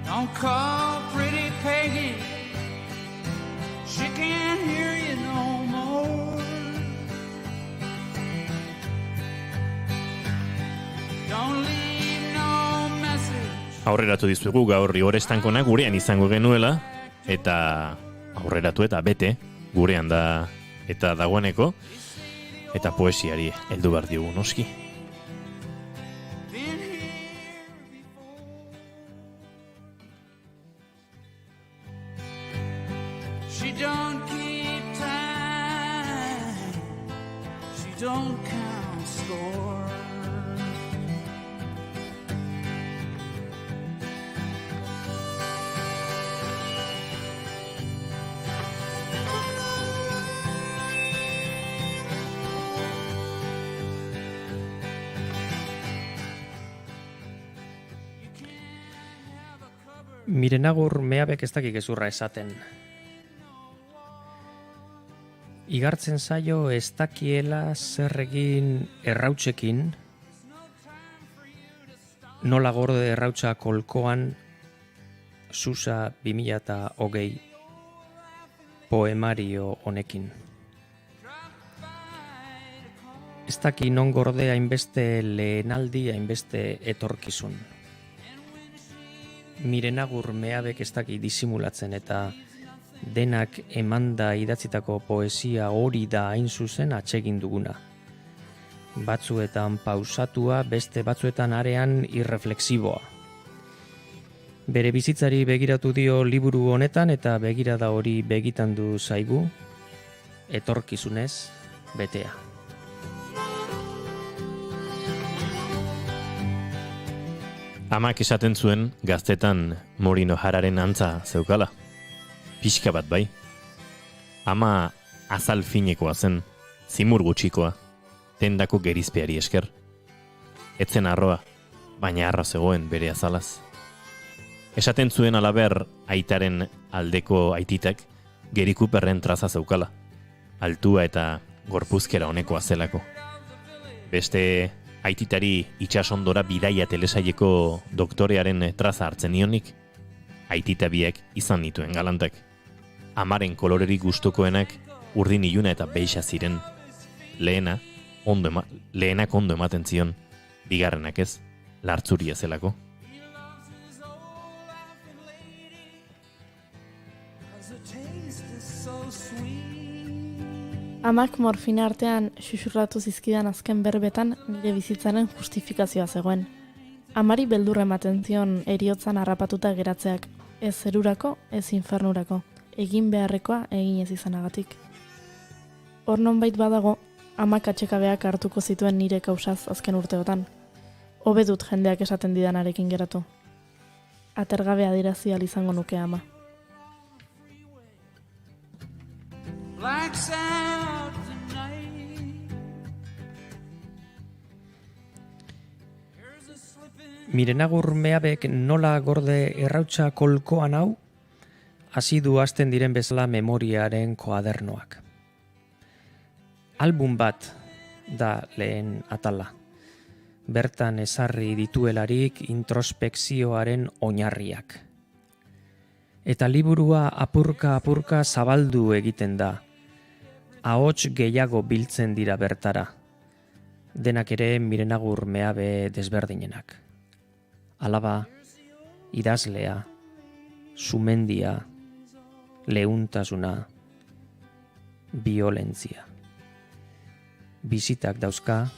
Don't call pretty Peggy, she can't hear you no more. Don't leave no message. Aurreratu dizugu gaur Igor Estankona gurean izango genuela, eta aurreratu eta bete gurean da eta dagoeneko, eta poesiari heldu behar diogu noski. She don't keep time, she don't count scores. Mirenagur meabek ez dakik gezurra esaten. Igartzen zaio ez dakiela zer egin errautsekin, nola gorde errautsa kolkoan Susa 2020 poemario honekin. Ez daki non gorde hainbeste lehenaldi, hainbeste etorkizun. Mirenagur meabek ez daki disimulatzen eta denak emanda idatzitako poesia hori da hain zuzen atsegin duguna. Batzuetan pausatua, beste batzuetan arean irreflexiboa. Bere bizitzari begiratu dio liburu honetan eta begirada hori begitan du zaigu, etorkizunez betea. Amak esaten zuen gaztetan Morino Jararen antza zeukala. Pixka bat bai. Ama azal finekoa zen, zimur gutxikoa, tendako gerizpeari esker. Etzen arroa, baina arra zegoen bere azalaz. Esaten zuen alaber aitaren aldeko aititak gerikuperren traza zeukala. Altua eta gorpuzkera honekoa zelako. Beste aititari itsasondora bidaia telesaileko doktorearen traza hartzen nionik, aitita biek izan nituen galantak. Amaren kolorerik gustukoenak urdin iluna eta beixa ziren. Lehenak ondo ematen zion, bigarrenak ez, lartzuria zelako. Amak morfina artean xuxurratu zizkidan azken berbetan nire bizitzaren justifikazioa zegoen. Amari beldurra ematen zion heriotzan harrapatuta geratzeak, ez zerurako, ez infernurako, egin beharrekoa egin ez izanagatik. Hor nonbait badago, amak atsekabeak hartuko zituen nire kausaz azken urteotan. Hobe dut jendeak esaten didanarekin geratu. Atergabe adierazi ahal izango nuke ama. Blacks out tonight. Mirenagur meabek nola gorde errautsa kolkoan hau, hasi du hasten diren bezala memoriaren koadernoak. Album bat da lehen atala. Bertan ezarri dituelarik introspekzioaren oinarriak. Eta liburua apurka zabaldu egiten da. Ahots gehiago biltzen dira bertara. Denak ere Mirenagur meabe desberdinenak. Alaba, idazlea, sumendia, leuntasuna, violentzia. Bizitak dauzka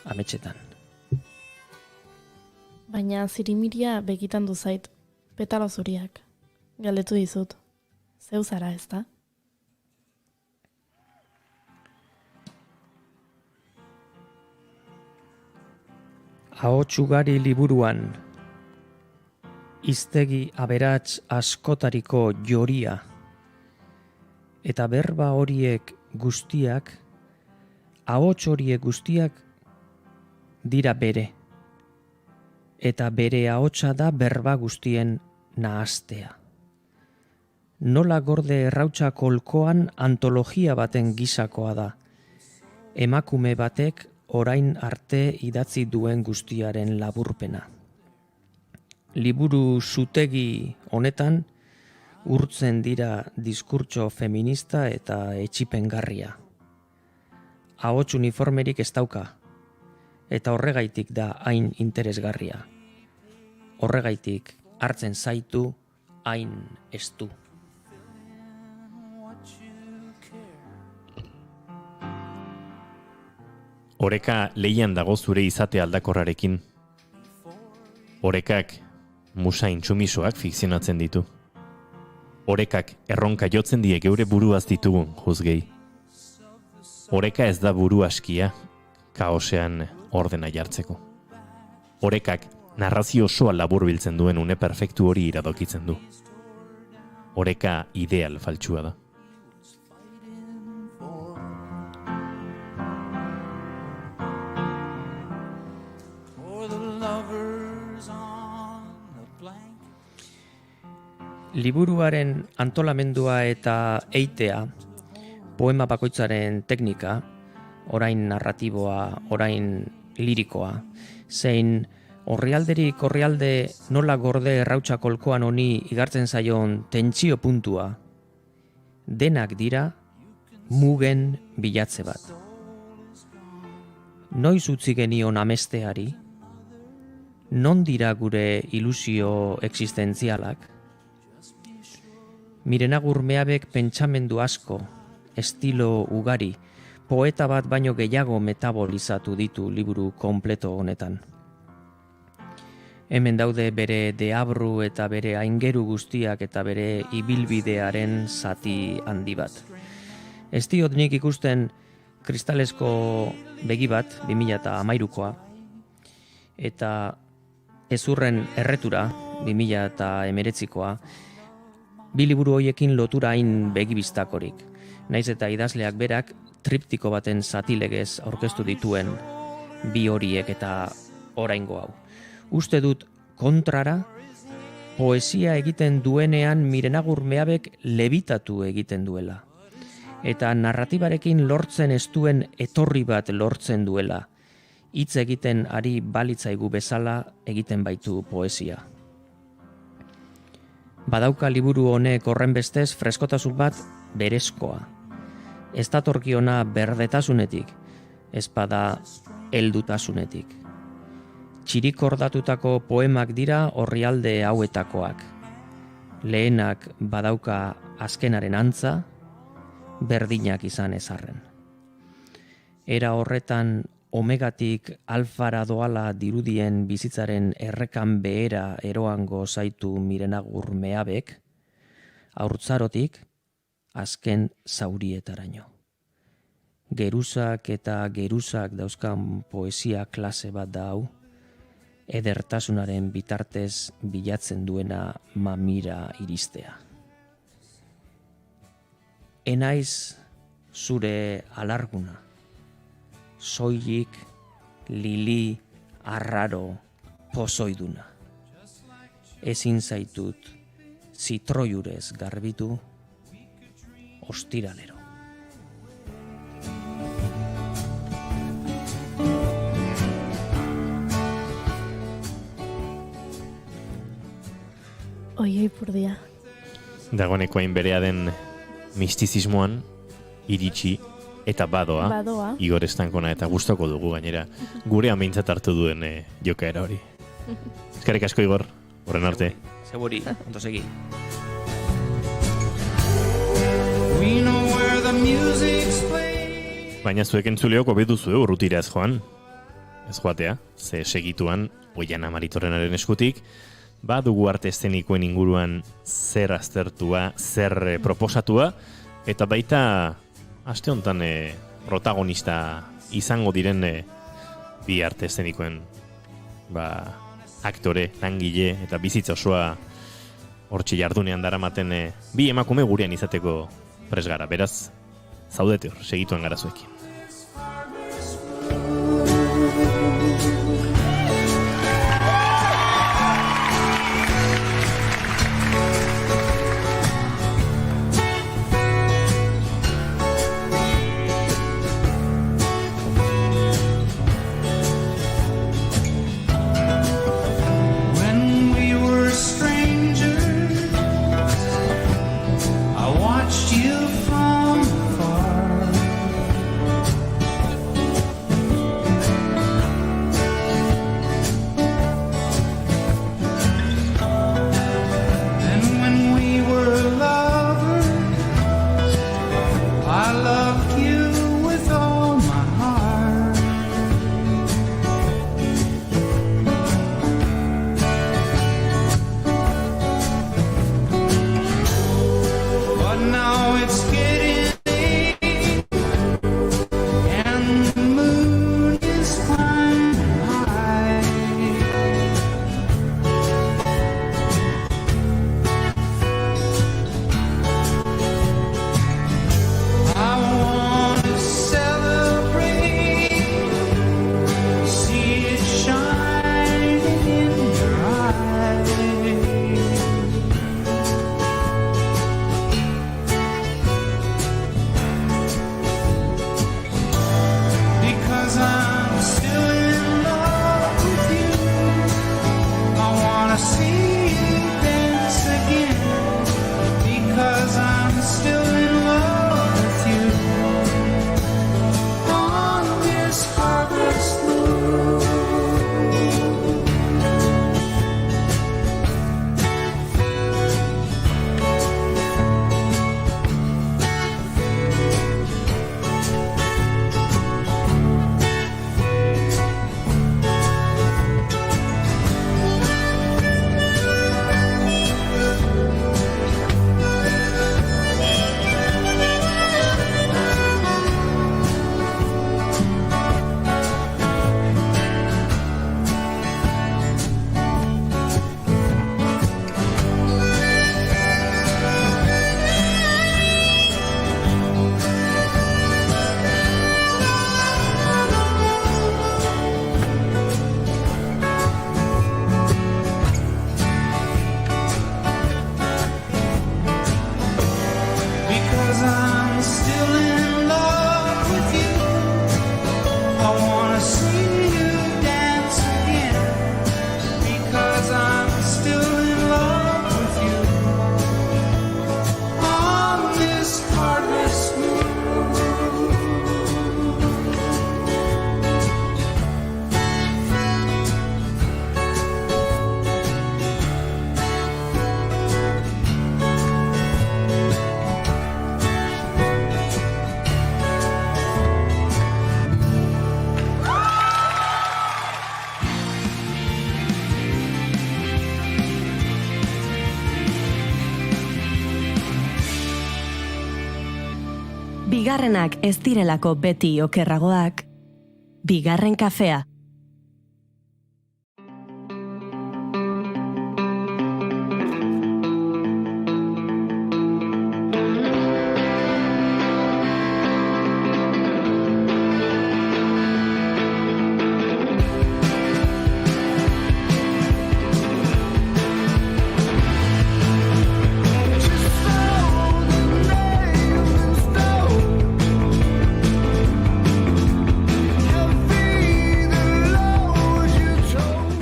ametsetan. Baina zirimiria begitan du zait, petalo zuriak. Galdetu dizut, zeu zara ez da? Ahots ugari liburuan, hiztegi aberats askotariko joria, eta berba horiek guztiak, ahots horiek guztiak dira bere, eta bere ahotsa da berba guztien nahastea. Nola gorde errautsa kolkoan antologia baten gisakoa da, emakume batek orain arte idatzi duen guztiaren laburpena. Liburu zutegi honetan urtzen dira diskurtso feminista eta etxipengarria. Ahots uniformerik ez dauka, eta horregaitik da hain interesgarria. Horregaitik hartzen zaitu hain estu. Oreka lehian dago zure izate aldakorrarekin. Orekak musa intsumisoak fikzionatzen ditu. Orekak erronka jotzen die geure buruaz ditugun juzgei. Oreka ez da buru askia, kaosean ordena jartzeko. Orekak narrazio osoa laburbiltzen duen une perfektu hori iradokitzen du. Oreka ideal faltsua da. Liburuaren antolamendua eta eitea, poema bakoitzaren teknika, orain narratiboa, orain lirikoa, zein orrialderik orrialde nola gorde errautsa kolkoan honi igartzen zaion tentsio puntua, denak dira mugen bilatze bat. Noiz utzi genion amesteari, non dira gure ilusio existentzialak, Mirenagur Meabek pentsamendu asko, estilo ugari, poeta bat baino gehiago metabolizatu ditu liburu kompleto honetan. Hemen daude bere deabru eta bere aingeru guztiak eta bere ibilbidearen zati handi bat. Ez diot nik ikusten kristalesko begi bat, 2013koa, eta ezurren erretura, 2019koa, bi liburu hoiekin lotura hain begibistakorik. Naiz eta idazleak berak triptiko baten zatilegez aurkeztu dituen bi horiek eta oraingo hau. Uste dut kontrara, poesia egiten duenean Mirenagur Meabek lebitatu egiten duela. Eta narratibarekin lortzen ez duen etorri bat lortzen duela. Hitz egiten ari balitzaigu bezala egiten baitu poesia. Badauka liburu honek horrenbestez freskotasun bat berezkoa. Ez datorkiona berdetasunetik, ez bada heldutasunetik. Txirikordatutako poemak dira orrialde hauetakoak. Lehenak badauka azkenaren antza, berdinak izan ezarren. Era horretan omegatik alfara doala dirudien bizitzaren errekan behera eroango zaitu Mirenagur Meabek, haurtzarotik azken zaurietaraino. Geruzak eta geruzak dauzkan poesia klase bat da hau, edertasunaren bitartez bilatzen duena mamira iristea. Enaiz zure alarguna, soilik lili arraro pozoiduna. Ezin zaitut zitroiurez garbitu ostiralero. Oi, purdia. Dagoeneko hain berea den mistizismoan iritsi eta badoa. Igor Estankona eta gustoko dugu gainera. Gure ameintzat hartu duen jokaera hori. Eskerrik asko, Igor. Horren arte. Seguri, ondo segi. Baina zuek entzuleok hobetu zuen urrutira ez joan. Ez joatea, ze segituan Oiana Maritorrenaren eskutik, badugu arte eszenikoen inguruan zer aztertua, zer proposatua, eta baita aste honetan protagonista izango diren bi arte eszenikoen aktore, langile eta bizitza osoa hortxe jardunean daramaten bi emakume gurean izateko prest gara. Beraz, zaudete hor, segituan gara zuekin. Bigarrenak ez direlako beti okerragoak. Bigarren kafea.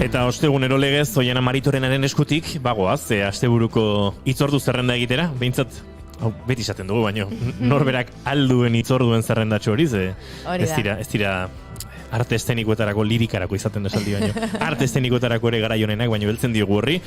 Eta ostegunero legez, Oiana Maritorenaren eskutik, bagoaz, asteburuko hitzordu zerrenda egitera, behintzat, hau, beti esaten dugu, baino, norberak alduen hitzorduen zerrendatxo hori, ez dira arte estenikoetarako lirikarako izaten da esaldi baino. Arte estenikoetarako ere garaionenak, baino beltzen diogu horri.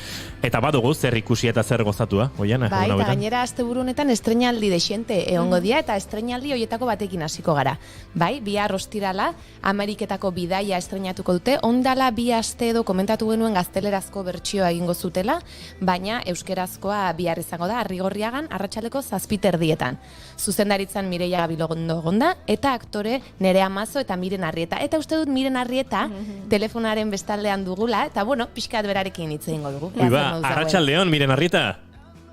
Eta badugu, zer ikusi eta zer gozatua, Oiana? Bai, eta gainera asteburu honetan estreinaldi desiente egongo dira, eta estreinaldi hoietako batekin hasiko gara. Bai, bihar ostirala, Ameriketako bidaia estreinatuko dute, ondala 2 aste edo komentatu genuen gaztelerazko bertsioa egingo zutela, baina euskerazkoa bihar izango da, Arrigorriagan, arratsaldeko 7:30. Zuzendaritzan Mireia Gabilondo egonda, eta aktore Nerea Mazo eta Miren Arrieta. Eta uste dut Miren Arrieta telefonaren bestaldean dugula, eta bueno, pixkat berarekin hitz egingo dugu. Ui ba, arratsaldeon, Miren Arrieta.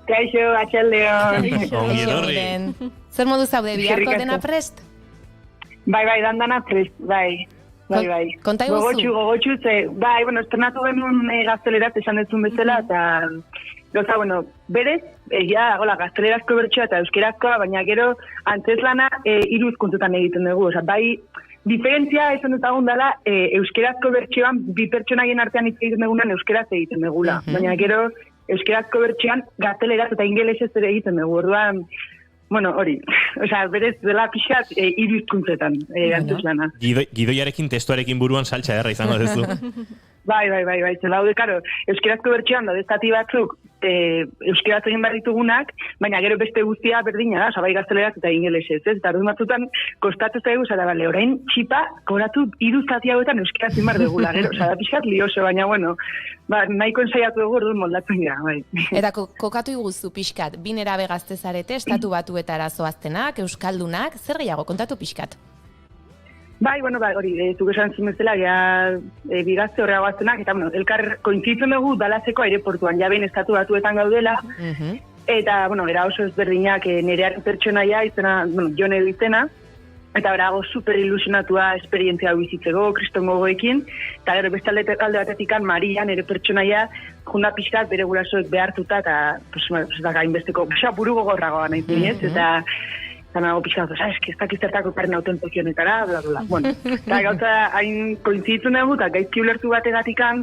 Kaixo, arratsaldeon. Ongi etorri. Zer modu zaude, biharko dena prest? Bai, dana prest, bai. Konta iguzu? Gogotxu, bai, bueno, estrenatu genuen gazteleraz esan dezun bezala, eta gauza, bueno, berez, gola, gaztelerazko bertsoa eta euskerazkoa, baina gero antzeslana 3 hizkuntzetan egiten dugu, oza, bai, diferentzia esan dut agundala, euskerazko bertsioan, 2 pertsonaien artean hitz egiten dugunan euskeraz egiten dugula, baina gero euskerazko bertsioan gazteleraz eta ingelesez ere egiten dugu, orduan, bueno, hori, osea, berez dela pixat 3 hizkuntzetan antzeslana. Gidoiarekin, testuarekin buruan saltxa erra izango duzu. Bai, zela haude, karo, euskerazko bertsioan daude zati batzuk euskeraz egin behar ditugunak, baina gero beste guztia berdina da, bai gazteleraz eta ingelesez, ez? Eta arduin batzutan kostatu zaigu, zara, bale, orain txipa koratu 3 zati hauetan euskeraz egin behar degula, gero, zara, pixkat lioso, baina, bueno, nahiko ensaiatu dugu orduan moldatzen gara, bai. Eta kokatu iguzu pixkat, 2 nerabe gaztezarete, estatu batuetara zoaztenak, euskaldunak, zer gehiago, kontatu pixkat? Bai, hori, zuk esan zimezela, bigazte horrega guaztenak, eta, bueno, elkar kointzitzen dugu Dallaseko aireportuan, ja behin estatu batuetan gaudela, eta, era oso ezberdinak nerearen pertsonaia, izena, Jone du izena, eta berago super ilusionatua esperientzia bizitzeko, kriston gogoekin, eta gero beste alde batetikan Maria, nere pertsonaia, junda pixkat bere gurasoek behartuta, eta gainbesteko, buru gogorragoa nahi zinez, eta nago pixkatu, ez dakiztertako karen autentokionetara, bla, bla, bueno. Eta gauza, hain kointzitzen dugu, eta gaizki ulertu bategatikan,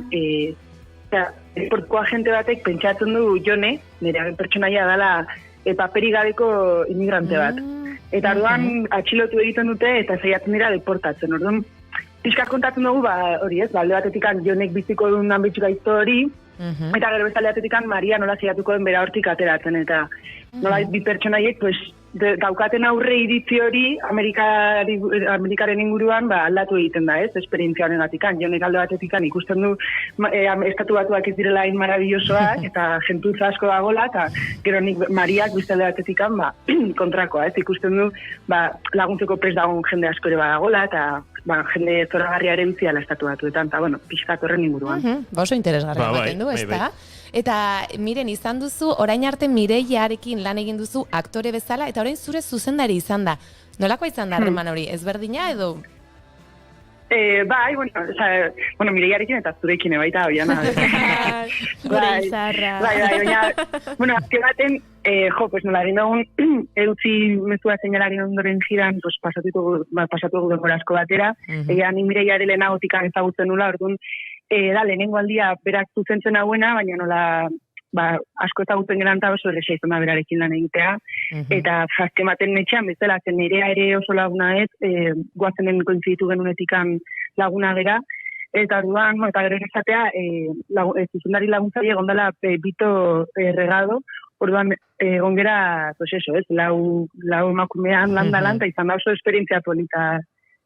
portuko agente batek pentsatzen du Jone, nire pertsonaia dela paperi gabeko inmigrante bat. Eta orduan atxilotu egiten dute, eta zaiatzen dira deportatzen. Orduan, pixka kontatzen dugu, hori ez, alde batetikan Jonek biziko duen anbitxu gaizto hori, eta gero bezalde batetikan Maria nola zaiatuko den bera hortik ateratzen, eta nola 2 pertsonaiek, daukaten aurre iritzi hori Amerikaren inguruan aldatu egiten da, ez, esperientzia honegatikan. Jonek alde batetikan ikusten du estatu batuak ez direla hain maravillosoak, eta jentuz asko dagoela, eta gero Mariak beste alde batetikan kontrakoa, ez, ikusten du laguntzeko prest dagoen jende asko ere badagoela, eta jende zoragarria ere biziala estatu batuetan, eta, pixkat horren inguruan. Oso interesgarria ematen du, ez da? Eta, Miren, izan duzu, orain arte Mireiarekin lan egin duzu aktore bezala, eta orain zure zuzendari izan da. Nolakoa izan da harreman hori, ezberdina edo? Bai, Mireiarekin eta zurekin baita, Oiana. Gure izarra. Bai, azken baten, nola egin dugun, edutzi mezua zeinalari ondoren jiran, pasatu denbora asko batera, egan Mireiare lehenagotikan ezagutzen nula, orduan, da, lehenengo aldia berak zuzentzen hauena, baina nola asko ezagutzen geran eta oso erresa izan da berarekin lan egitea. Eta azken baten netxean bezala, zen nerea ere oso laguna ez, guazenen kointziditu genunetikan laguna bera, eta orduan, eta gero esatea, zuzendari laguntzaile gondala Bito Regado, orduan gongera, lau emakumean landalan, eta izan da oso esperientzia polita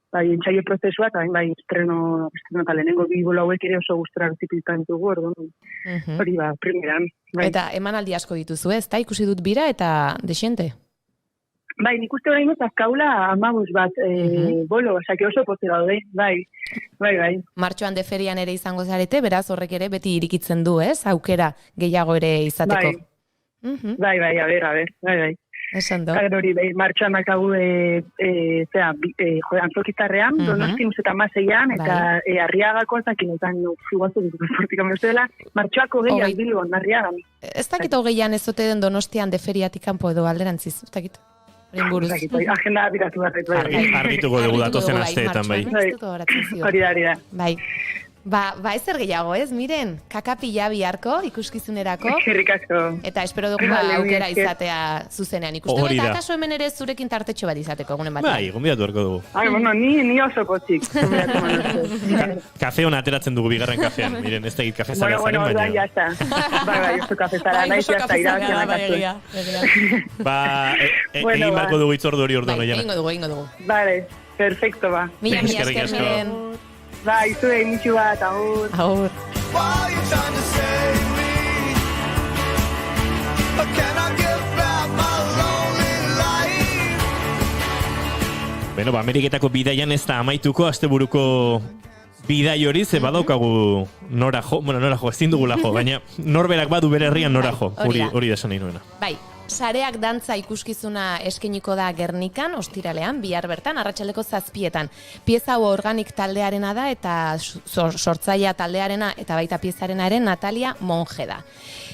entzaio prozesua, eta estreno eta lehenengo bibolo hauek ere oso gustora zipitan dugu, orduan, hori primeran. Eta emanaldi asko dituzu, ez da ikusi dut bira eta desiente? Bai, nik uste orain azkaula 15 bat bolo, osea, oso pozera daude, bai. Martxoan de ferian ere izango zarete, beraz horrek ere beti irikitzen du, ez? Aukera gehiago ere izateko. Bai, a ber, bai. Esan do. Hori, martxoan makagu, antzokitarrean, Donosti eta Maseian, eta Arriagako ezakin, eta zugaztu dut, martxoako gehiak Bilbon, Arriagan. Ez dakit hogeian ez ote den Donostian de feriatik kanpo edo alderantziz, ez dakit? Agenda biratu bat. Argituko dugu datozen asteetan, bai. Hori da. Bai. Ba ezer gehiago, ez? Miren, kakapila biharko ikuskizunerako. Eskerrik asko. Eta espero dugu aukera izatea zuzenean ikusten. Eta akaso hemen ere zurekin tartetxo bat izateko, egunen batean. Bai, gonbidatu erko dugu. Bueno, ni oso potzik. Kafe hona ateratzen dugu bigarren kafean. Miren, ez da egit kafe zara zaren, baina. Bueno, jazta. Bai, oso kafe zara. Naiz jazta irabazian egin marko dugu itzordu hori orduan. Egingo dugu. Vale, perfecto, ba. Mila esker, miren. Bai, zuei mitxu bat, agur. Agur. Beno, Ameriketako bidaian ez da amaituko, asteburuko bidai hori, ze badaukagu nora jo, ezin dugula jo, baina norberak badu bere herrian nora jo, hori da esan nahi nuena. Bai. Sareak dantza ikuskizuna eskeniko da Gernikan, ostiralean, bihar bertan, arratsaldeko 7:00. Pieza hau organik taldearena da, eta sortzailea taldearena, eta baita piezarena Natalia Monge da.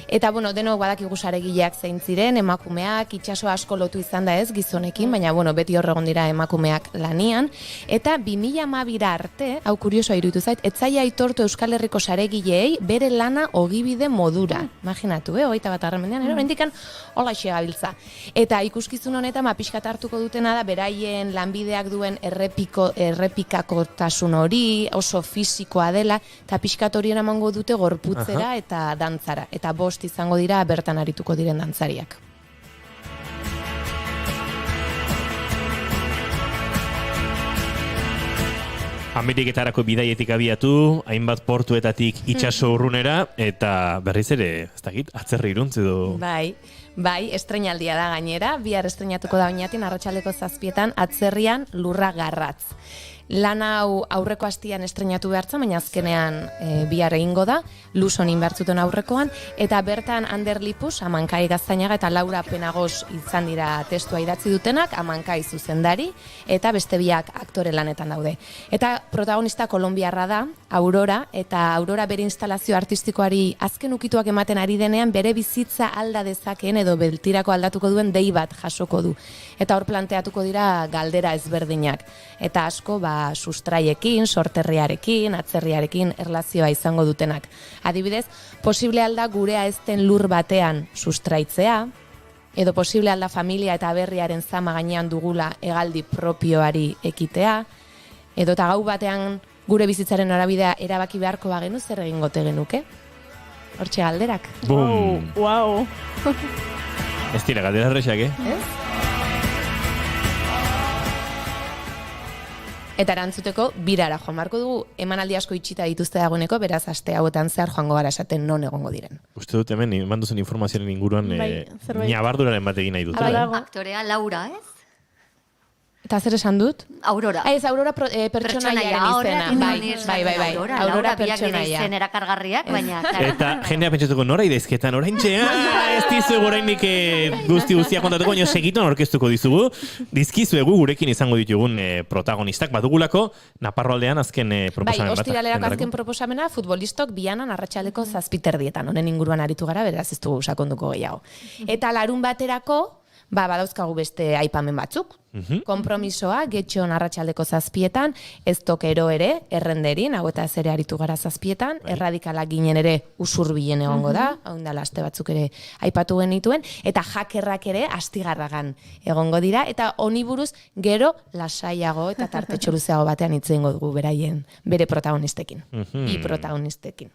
Eta, denok badakigu saregileak zein ziren, emakumeak, itxaso asko lotu izan da ez gizonekin, baina, beti hor egon dira emakumeak lanian. Eta 2012 arte, hau kuriosoa iruditu zait, etzaia aitortu Euskal Herriko saregileei bere lana ogibide modura. Imaginatu, 21. mendean, oraindikan hola gabiltza. Eta ikuskizun honetan pixkat hartuko dutena da beraien lanbideak duen errepikakotasun hori, oso fisikoa dela, eta pixkat hori eramango dute gorputzera eta dantzara. Eta 5 izango dira bertan arituko diren dantzariak. Ameriketarako bidaietik abiatu, hainbat portuetatik itsaso urrunera, eta berriz ere, ez dakit, atzerri iruntz edo... Bai, estreinaldia da gainera, bihar estreinatuko da oinatin, arratsaldeko 7:00 atzerrian Lurra Garratz. Lan hau aurreko astian estreinatu behartzen, baina azkenean bihar egingo da, Lusonin behartzuten aurrekoan, eta bertan Ander Lipus, Amankai Gaztainaga eta Laura Penagos izan dira testua idatzi dutenak, Amankai zuzendari, eta beste biak aktore lanetan daude. Eta protagonista kolonbiarra da, Aurora, eta Aurora bere instalazio artistikoari azken ukituak ematen ari denean, bere bizitza alda dezakeen edo beltirako aldatuko duen dei bat jasoko du. Eta hor planteatuko dira galdera ezberdinak. Eta asko, sustraiekin, sorterriarekin, atzerriarekin erlazioa izango dutenak. Adibidez, posible alda gurea ezten lur batean sustraitzea, edo posible alda familia eta berriaren zama gainean dugula hegaldi propioari ekitea, edo eta gau batean gure bizitzaren norabidea erabaki beharko bagenu zer egingote genuke? Hortxe galderak. Bum! Wow! Ez dira galdera errexak, Eta erantzuteko birara joan marko dugu, emanaldi asko itxita dituzte dagoeneko, beraz aste hauetan zehar joango gara esaten non egongo diren. Uste dut hemen, manduzen informazioaren inguruan nabarduraren bat egin nahi dut. Aktorea Laura, ez? Eta zer esan dut? Aurora. Ez, Aurora pertsonaiaren izena. Bai. Aurora pertsonaia. Izen erakargarriak, baina... Eta jendea pentsatuko nora idaizketan, orain ez dizuegu orainik guztia kontatuko, baina segiton orkestuko dizugu. Dizkizuegu gurekin izango ditugun protagonistak badugulako, Naparroaldean azken proposamen bat. Bai, ostiralerako azken proposamena, futbolistok bianan arratsaleko 7:00, honen inguruan aritu gara, beraz ez dugu sakonduko gehiago. Eta larun baterako, badauzkagu beste aipamen batzuk. Konpromisoa, getxon arratsaldeko 7:00, ez tokero ere, errenderin, hau eta zere aritu gara 7:00, erradikalak ginen ere usurbilen egongo da, hau da aste batzuk ere aipatu genituen, eta jakerrak ere astigarragan egongo dira, eta honi buruz gero lasaiago eta tartetxo luzeago batean hitz egingo dugu beraien, bere protagonistekin, bi protagonistekin.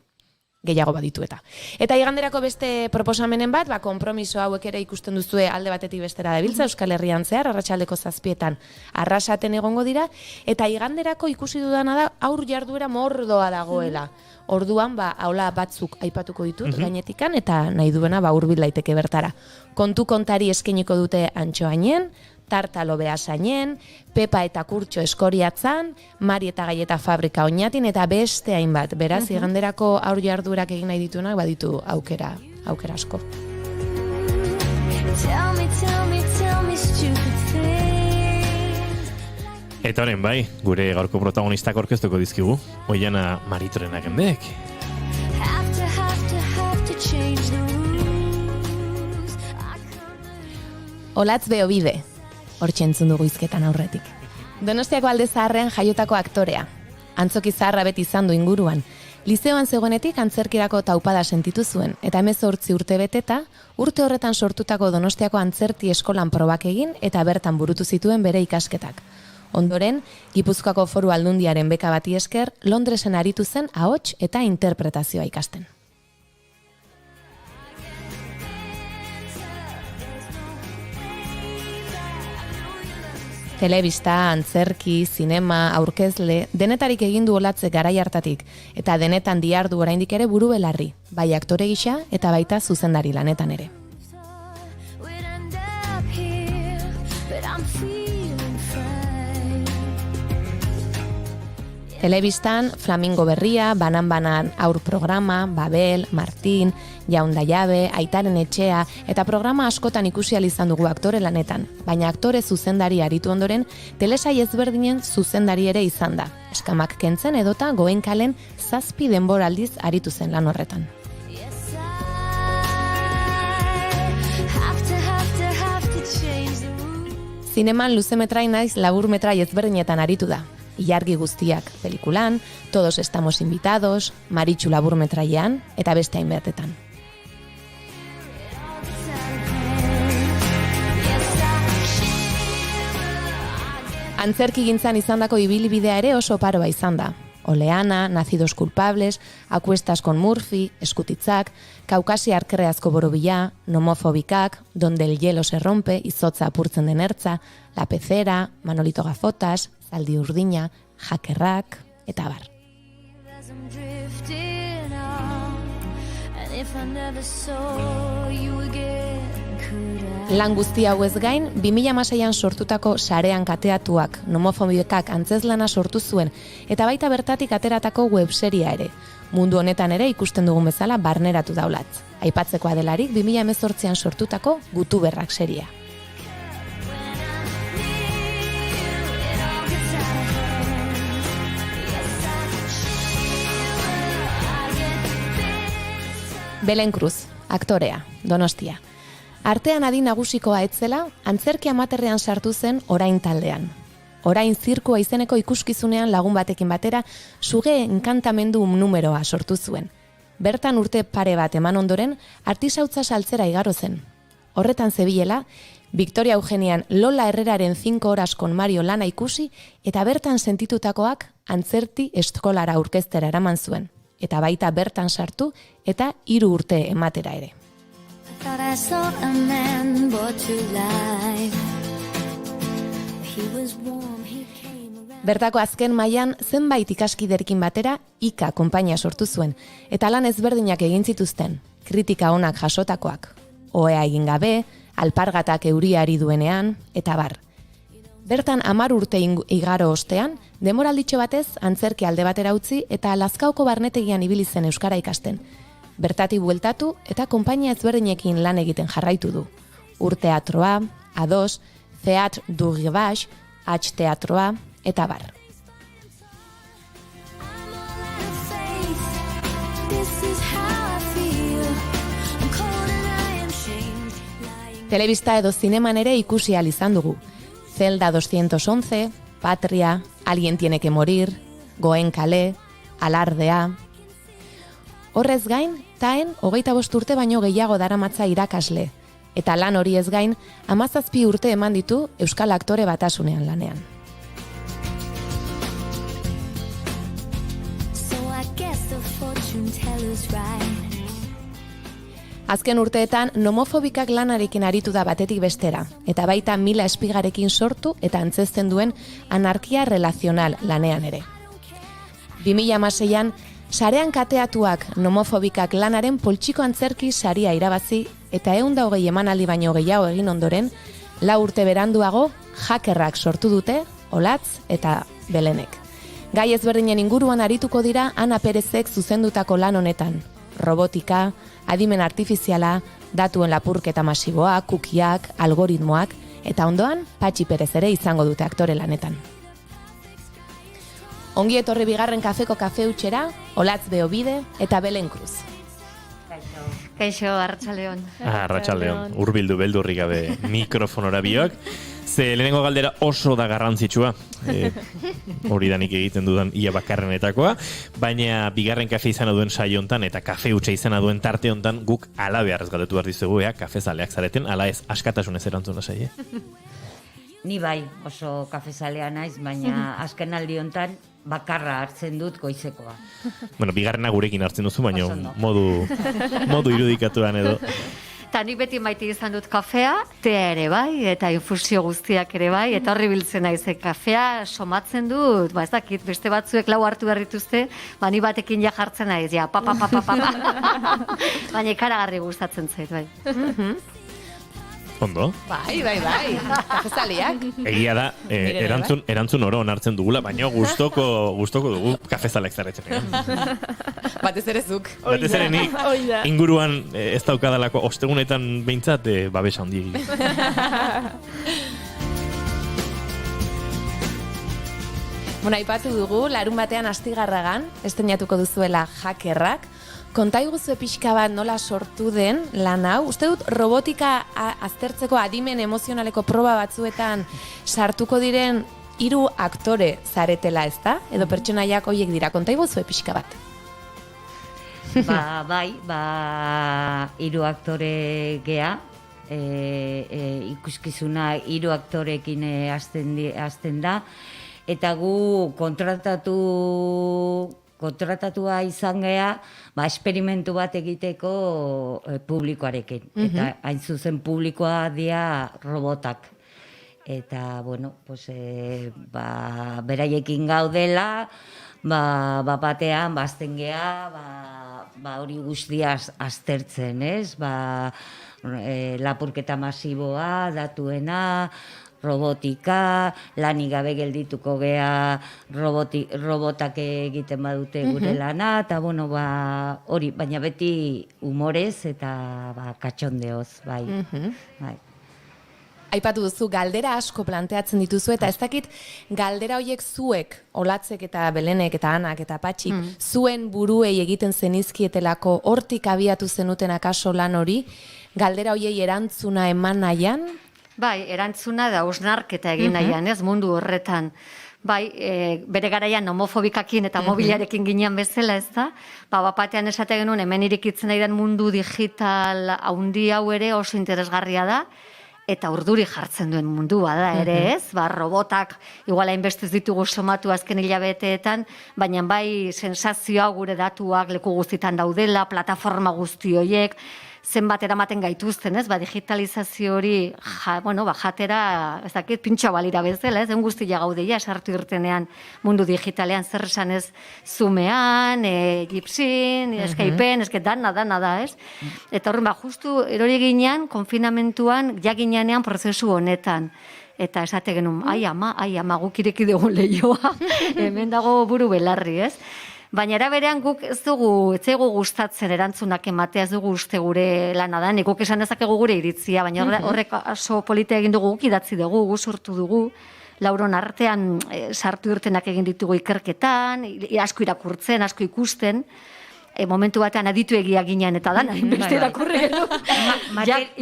Gehiago baditu eta. Eta iganderako beste proposamenen bat, konpromiso hauek ere ikusten duzue alde batetik bestera dabiltza, Euskal Herrian zehar, arratsaldeko 7:00 arrasaten egongo dira, eta iganderako ikusi dudana da, aur jarduera mordoa dagoela. Orduan, haula batzuk aipatuko ditut, gainetikan, eta nahi duena hurbil daiteke bertara. Kontu kontari eskeniko dute Antxoainen, Tartalo Beasainen, Pepa eta Kurtxo Eskoriatzan, Mari eta Gaieta Fabrika Oñatin eta beste hainbat. Beraz, iganderako aur jarduerak egin nahi dituenak baditu aukera asko. Eta horren bai, gure gaurko protagonistak aurkeztuko dizkigu, Oiana Maritorena gendek. Olatz Beobide, hortxe entzun dugu izketan aurretik. Donostiako Alde Zaharrean jaiotako aktorea. Antzoki zaharra beti izan du inguruan. Lizeoan zegoenetik antzerkirako taupada sentitu zuen, eta 18 urte beteta, urte horretan sortutako Donostiako antzerti eskolan probak egin eta bertan burutu zituen bere ikasketak. Ondoren, Gipuzkoako Foru Aldundiaren beka bati esker, Londresen aritu zen ahots eta interpretazioa ikasten. Telebista, antzerki, zinema, aurkezle, denetarik egin du Olatze garai hartatik, eta denetan dihardu oraindik ere buru belarri, bai aktore gisa eta baita zuzendari lanetan ere. Telebistan, Flamingo Berria, Banan-banan aur programa, Babel, Martin, Jaunda Jabe, Aitaren Etxea, eta programa askotan ikusi ahal izan dugu aktore lanetan, baina aktore zuzendari aritu ondoren, telesai ezberdinen zuzendari ere izan da. Eskamak kentzen edota Goenkalen 7 denboraldiz aritu zen lan horretan. Zineman luzemetrai naiz laburmetrai ezberdinetan aritu da. Ilargi guztiak pelikulan, Todos estamos invitados, Maritxu laburmetraian eta beste hainbatetan. Antzerki gintzan izandako ibilbidea ere oso paroa izan da. Oleana, Nacidos culpables, Acuestas con Murphy, Eskutitzak, Kaukasiar kreazko borobila, Nomofobikak, Donde el hielo se rompe, Izotza apurtzen den ertza, La pecera, Manolito Gafotas, Zaldi urdina, Jakerrak, eta bar. Lan guzti hauez gain, 2006an sortutako Sarean kateatuak, Nomofobikak antzezlana sortu zuen, eta baita bertatik ateratako webseria ere. Mundu honetan ere ikusten dugun bezala barneratu da Olatz. Aipatzekoa delarik 2018an sortutako Gutuberrak seria. Belen Cruz, aktorea, Donostia. Artean adin nagusikoa etzela, antzerki amaterrean sartu zen Orain taldean. Orain zirkua izeneko ikuskizunean lagun batekin batera, suge enkantamendu numeroa sortu zuen. Bertan urte pare bat eman ondoren, artisautza saltzera igaro zen. Horretan zebilela, Victoria Eugenian Lola Herreraren 5 horas con Mario lana ikusi, eta bertan sentitutakoak antzerti eskolara aurkeztera eraman zuen. Eta baita bertan sartu eta 3 urte ematera ere. Bertako azken mailan zenbait ikaskiderekin batera Ika konpainia sortu zuen, eta lan ezberdinak egin zituzten, kritika onak jasotakoak. Ohea egin gabe, alpargatak euria ari duenean, eta bar. Bertan 10 urte igaro ostean, demoralditxo batez antzerki alde batera utzi eta Lazkaoko barnetegian ibili zen euskara ikasten. Bertati bueltatu eta konpainia ezberdinekin lan egiten jarraitu du. Urteatroa, A2, Theatre du Rivage, H-Teatroa eta bar. Telebista edo zineman ere ikusi ahal izan dugu. Zelda 211, Patria, Alguien tiene que morir, Goenkale, Alardea. Horrez gain, Taen 25 urte baino gehiago daramatza irakasle, eta lan hori ez gain, 17 urte eman ditu Euskal Aktore Batasunean lanean. Azken urteetan, Nomofobikak lanarekin aritu da batetik bestera, eta baita Mila Espigarekin sortu eta antzezten duen Anarkia Relazional lanean ere. 2016an, Sarean kateatuak Nomofobikak lanaren poltsiko antzerki saria irabazi eta 120 emanaldi baino gehiago egin ondoren, 4 urte beranduago hackerrak sortu dute Olatz eta Belenek. Gai ezberdinen inguruan arituko dira Ana Perezek zuzendutako lan honetan. Robotika, adimen artifiziala, datuen lapurketa masiboa, kukiak, algoritmoak, eta ondoan Patxi Perez ere izango dute aktore lanetan. Ongi etorri bigarren kafeko kafe utxera, Olatz Beobide eta Belen Cruz. Kaixo, Arratsaldeon. Arratsaldeon, hurbildu beldurrik gabe mikrofonora biok. Ze lehenengo galdera oso da garrantzitsua. Hori da nik egiten dudan ia bakarrenetakoa, baina bigarren kafe izana duen saio hontan eta kafe hutsa izana duen tarte hontan guk ala beharrez galdetu behar dizugu, kafezaleak zareten, ala ez askatasunez erantzuna saie. Ni bai, oso kafezalea naiz, baina azken aldi hontan bakarra hartzen dut goizekoa. Bueno, bigarrena gurekin hartzen duzu, baina modu irudikatuan edo. Eta nik beti maite izan dut kafea, tea ere bai, eta infusio guztiak ere bai, eta horri biltzen naiz, kafea somatzen dut, ez dakit, beste batzuek lau hartu berrituzte, ni batekin ja jartzen naiz, baina ikaragarri gustatzen zait, bai. Ondo? Bai, kafezaleak. Egia da, erantzun oro onartzen dugula, baina gustoko dugu kafezaleak zaretzen. Batez ere zuk. Batez ere nik inguruan ez daukadalako ostegunetan behintzat babesa handi egin. Aipatu dugu, larun batean Astigarragan, estreinatuko duzuela hackerrak. Konta iguzu pixka bat nola sortu den lan hau. Uste dut robotika aztertzeko adimen emozionaleko proba batzuetan sartuko diren 3 aktore zaretela, ezta? Edo pertsonaiak horiek dira. Konta iguzu pixka bat. Bai, 3 aktore gea. Ikuskizuna 3 aktorekin hasten da. Eta gu kontratatua izan gea, esperimentu bat egiteko publikoarekin. Eta hain zuzen publikoa dira robotak. Eta, beraiekin gaudela, batean, bazten gea, hori guztia aztertzen, ez? Lapurketa masiboa, datuena, robotika, lanik gabe geldituko gea robotak egiten badute gure lana, eta hori, baina beti humorez eta katxondeoz, bai. Aipatu duzu, galdera asko planteatzen dituzu, eta ez dakit galdera horiek zuek, Olatzek eta Belenek eta Anak eta Patxik, zuen buruei egiten zenizkietelako hortik abiatu zenuten akaso lan hori, galdera horiei erantzuna eman nahian? Bai, erantzuna da osnarketa egin nahian, ez mundu horretan. Bai, bere garaian homofobikakin eta mobiliarekin ginean bezala, ez da? Bapatean esate genuen, hemen irikitzen nahi den mundu digital haundi hau ere oso interesgarria da, eta urduri jartzen duen mundua da ere, ez? Robotak, igual hainbeste ez ditugu somatu azken hilabeteetan, baina bai sensazioa gure datuak leku guztitan daudela, plataforma guzti horiek, zenbat eramaten gaituzten, ez? Digitalizazio hori, jatera, ez dakit, pintxo balira bezala, ez? Egun guztia gaudeia, sartu irtenean mundu digitalean, zer esan ez, Zoomean, Gipsin, Skypeen, dana da, ez? Eta horren, justu erori ginean, konfinamentuan, jaginean prozesu honetan. Eta esate genuen, ai ama, guk ireki dugun lehioa, hemen dago buru belarri, ez? Baina eraberean guk ez zaigu gustatzen erantzunak ematea, ez dugu uste gure lana da, guk esan dezakegu gure iritzia, baina horrek oso politea egin dugu, guk idatzi dugu, gu sortu dugu, lauron artean sartu irtenak egin ditugu ikerketan, asko irakurtzen, asko ikusten, momentu batean aditu egia ginen eta dana, beste irakurri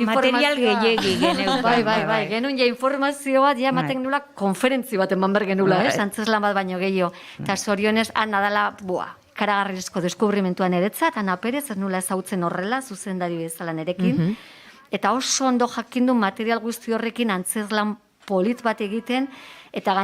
material gehiegi geneukan. Bai, genuen ja informazio bat, ja ematen nula konferentzi bat eman behar genula, antzeslan bat baino gehiago. Eta zorionez, Ana dala, karagarrizko deskubrimentuan eretzat, Ana Perez, ez nula ezautzen horrela, zuzendari bezala nerekin. Eta oso ondo jakindu material guzti horrekin antzeslan polit bat egiten, eta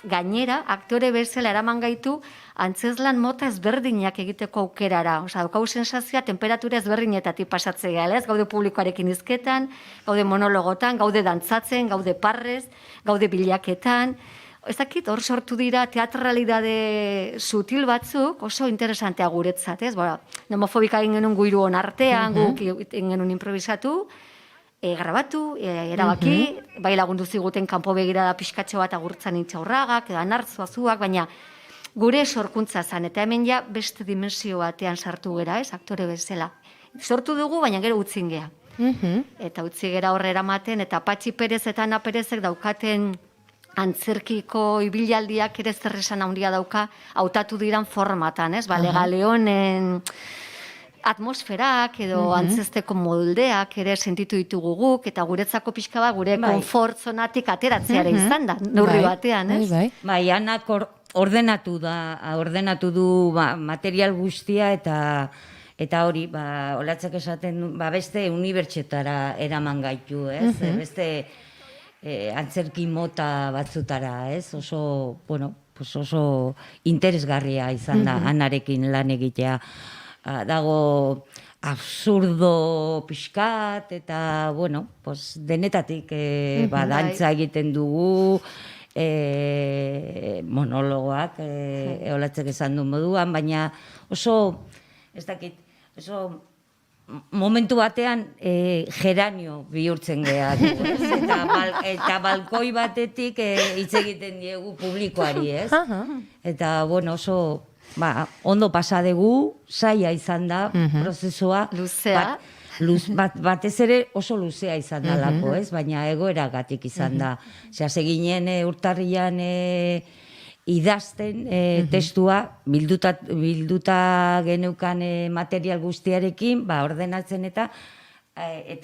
gainera, aktore bezala eraman gaitu, antzeslan mota ezberdinak egiteko aukerara. Daukau sensazioa, temperatura ezberdinetatik pasatzea, ez? Gaude publikoarekin hizketan, gaude monologotan, gaude dantzatzen, gaude parrez, gaude bilaketan. Ez dakit, hor sortu dira teatralidade sutil batzuk, oso interesantea guretzat, ez? Homofobika egin genuen guiruon artean, guk egin genuen improvisatu, grabatu, erabaki, bai lagundu ziguten kanpo begirada pixkatxo bat agurtzan intxaurragak, edo anartzuazuak, baina gure sorkuntza zan, eta hemen ja beste dimensio batean sartu gera, ez, aktore bezala. Sortu dugu, baina gero utzin gea. Eta utzi gera horre eramaten, eta Patxi Perez eta Ana Perezek daukaten antzerkiko ibilaldiak ere zerresan handia dauka, hautatu diran formatan, ez? Legaleonen atmosferak edo antzesteko moldeak ere sentitu ditugu guk, eta guretzako pixka bat gure konfort zonatik ateratzeare izan da, neurri batean, ez? Bai, Anak ordenatu du material guztia eta hori, olatzak esaten, beste unibertsetara eraman gaitu, ez? Beste antzerki mota batzutara, ez? Oso interesgarria izan da Anarekin lan egitea. Dago absurdo pixkat, eta, denetatik dantza egiten dugu, monologoak, olatzek esan du moduan, baina oso, ez dakit, oso momentu batean geranio bihurtzen geha dugu, ez? Eta balkoi batetik hitz egiten diegu publikoari, ez? Eta, oso ondo pasa dugu, zaila izan da prozesua. Luzea. Batez ere oso luzea izan da lako, ez? Baina egoeragatik izan da. Seginen urtarrian idazten testua, bilduta geneukan material guztiarekin, ordenatzen eta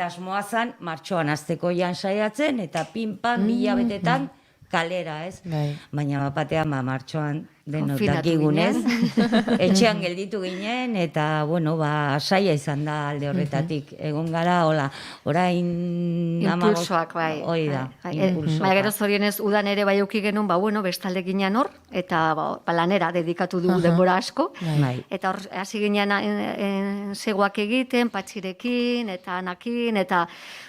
asmoa zan, martxoan azteko jan saiatzen, eta pinpan, hilabetetan kalera, ez? Baina batean, martxoan denok dakigunez, etxean gelditu ginen, eta, saia izan da alde horretatik. Egon gara, orain... Impulsoak, bai. Hoi da, impulsoak. Baina gero zorionez, udan ere bai auki genuen, bestalde ginen hor, eta lanera dedikatu dugu denbora asko. Eta hor, hasi ginen zegoak egiten, Patxirekin, eta Anakin, eta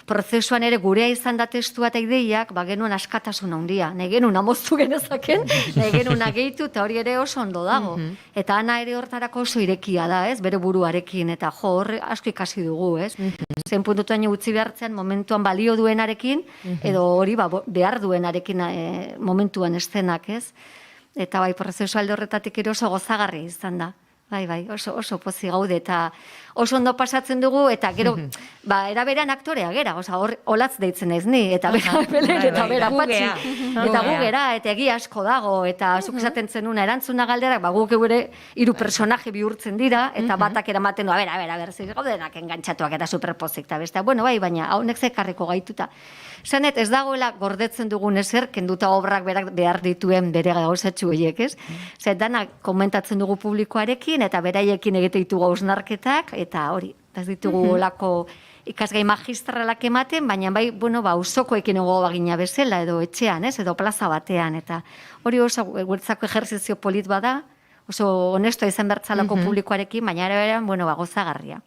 prozesuan ere gurea izan da testua eta ideiak, genuen askatasun handia. Nahi genuen amoztu genezaken, nahi genuen gehitu, eta hori ere oso ondo dago. Eta Ana ere hortarako oso irekia da, ez? Bere buruarekin, eta horre asko ikasi dugu, ez? Zen puntutuan utzi behartzean momentuan balio duenarekin, edo hori behar duenarekin momentuan eszenak, ez? Eta prozesu alde horretatik ere oso gozagarri izan da. Bai, oso pozi gaude, eta oso ondo pasatzen dugu, eta gero, eraberan aktorea gera, olatz deitzen ez ni, eta bera Patxi, eta gu gera, eta egia asko dago, eta zuk esaten zenuna erantzuna galderak, guk gure 3 personaje bihurtzen dira, eta batak eramaten du, gaudenak engantzatuak eta superpozik, eta beste, baina honek zekarriko gaituta. Zanet, ez dagoela gordetzen dugun ezer, kenduta obrak behar dituen bere gauzatxu horiek, ez? Zer, dana komentatzen dugu publikoarekin, eta beraiekin egite ditugu hausnarketak, eta hori, ez ditugu olako ikasgai magistralak ematen, baina auzokoekin ego bagina bezala, edo etxean, ez? Edo plaza batean, eta hori oso guretzako ejerzizio polit bada, oso honesto izan bertzalako publikoarekin, baina ere gozagarria.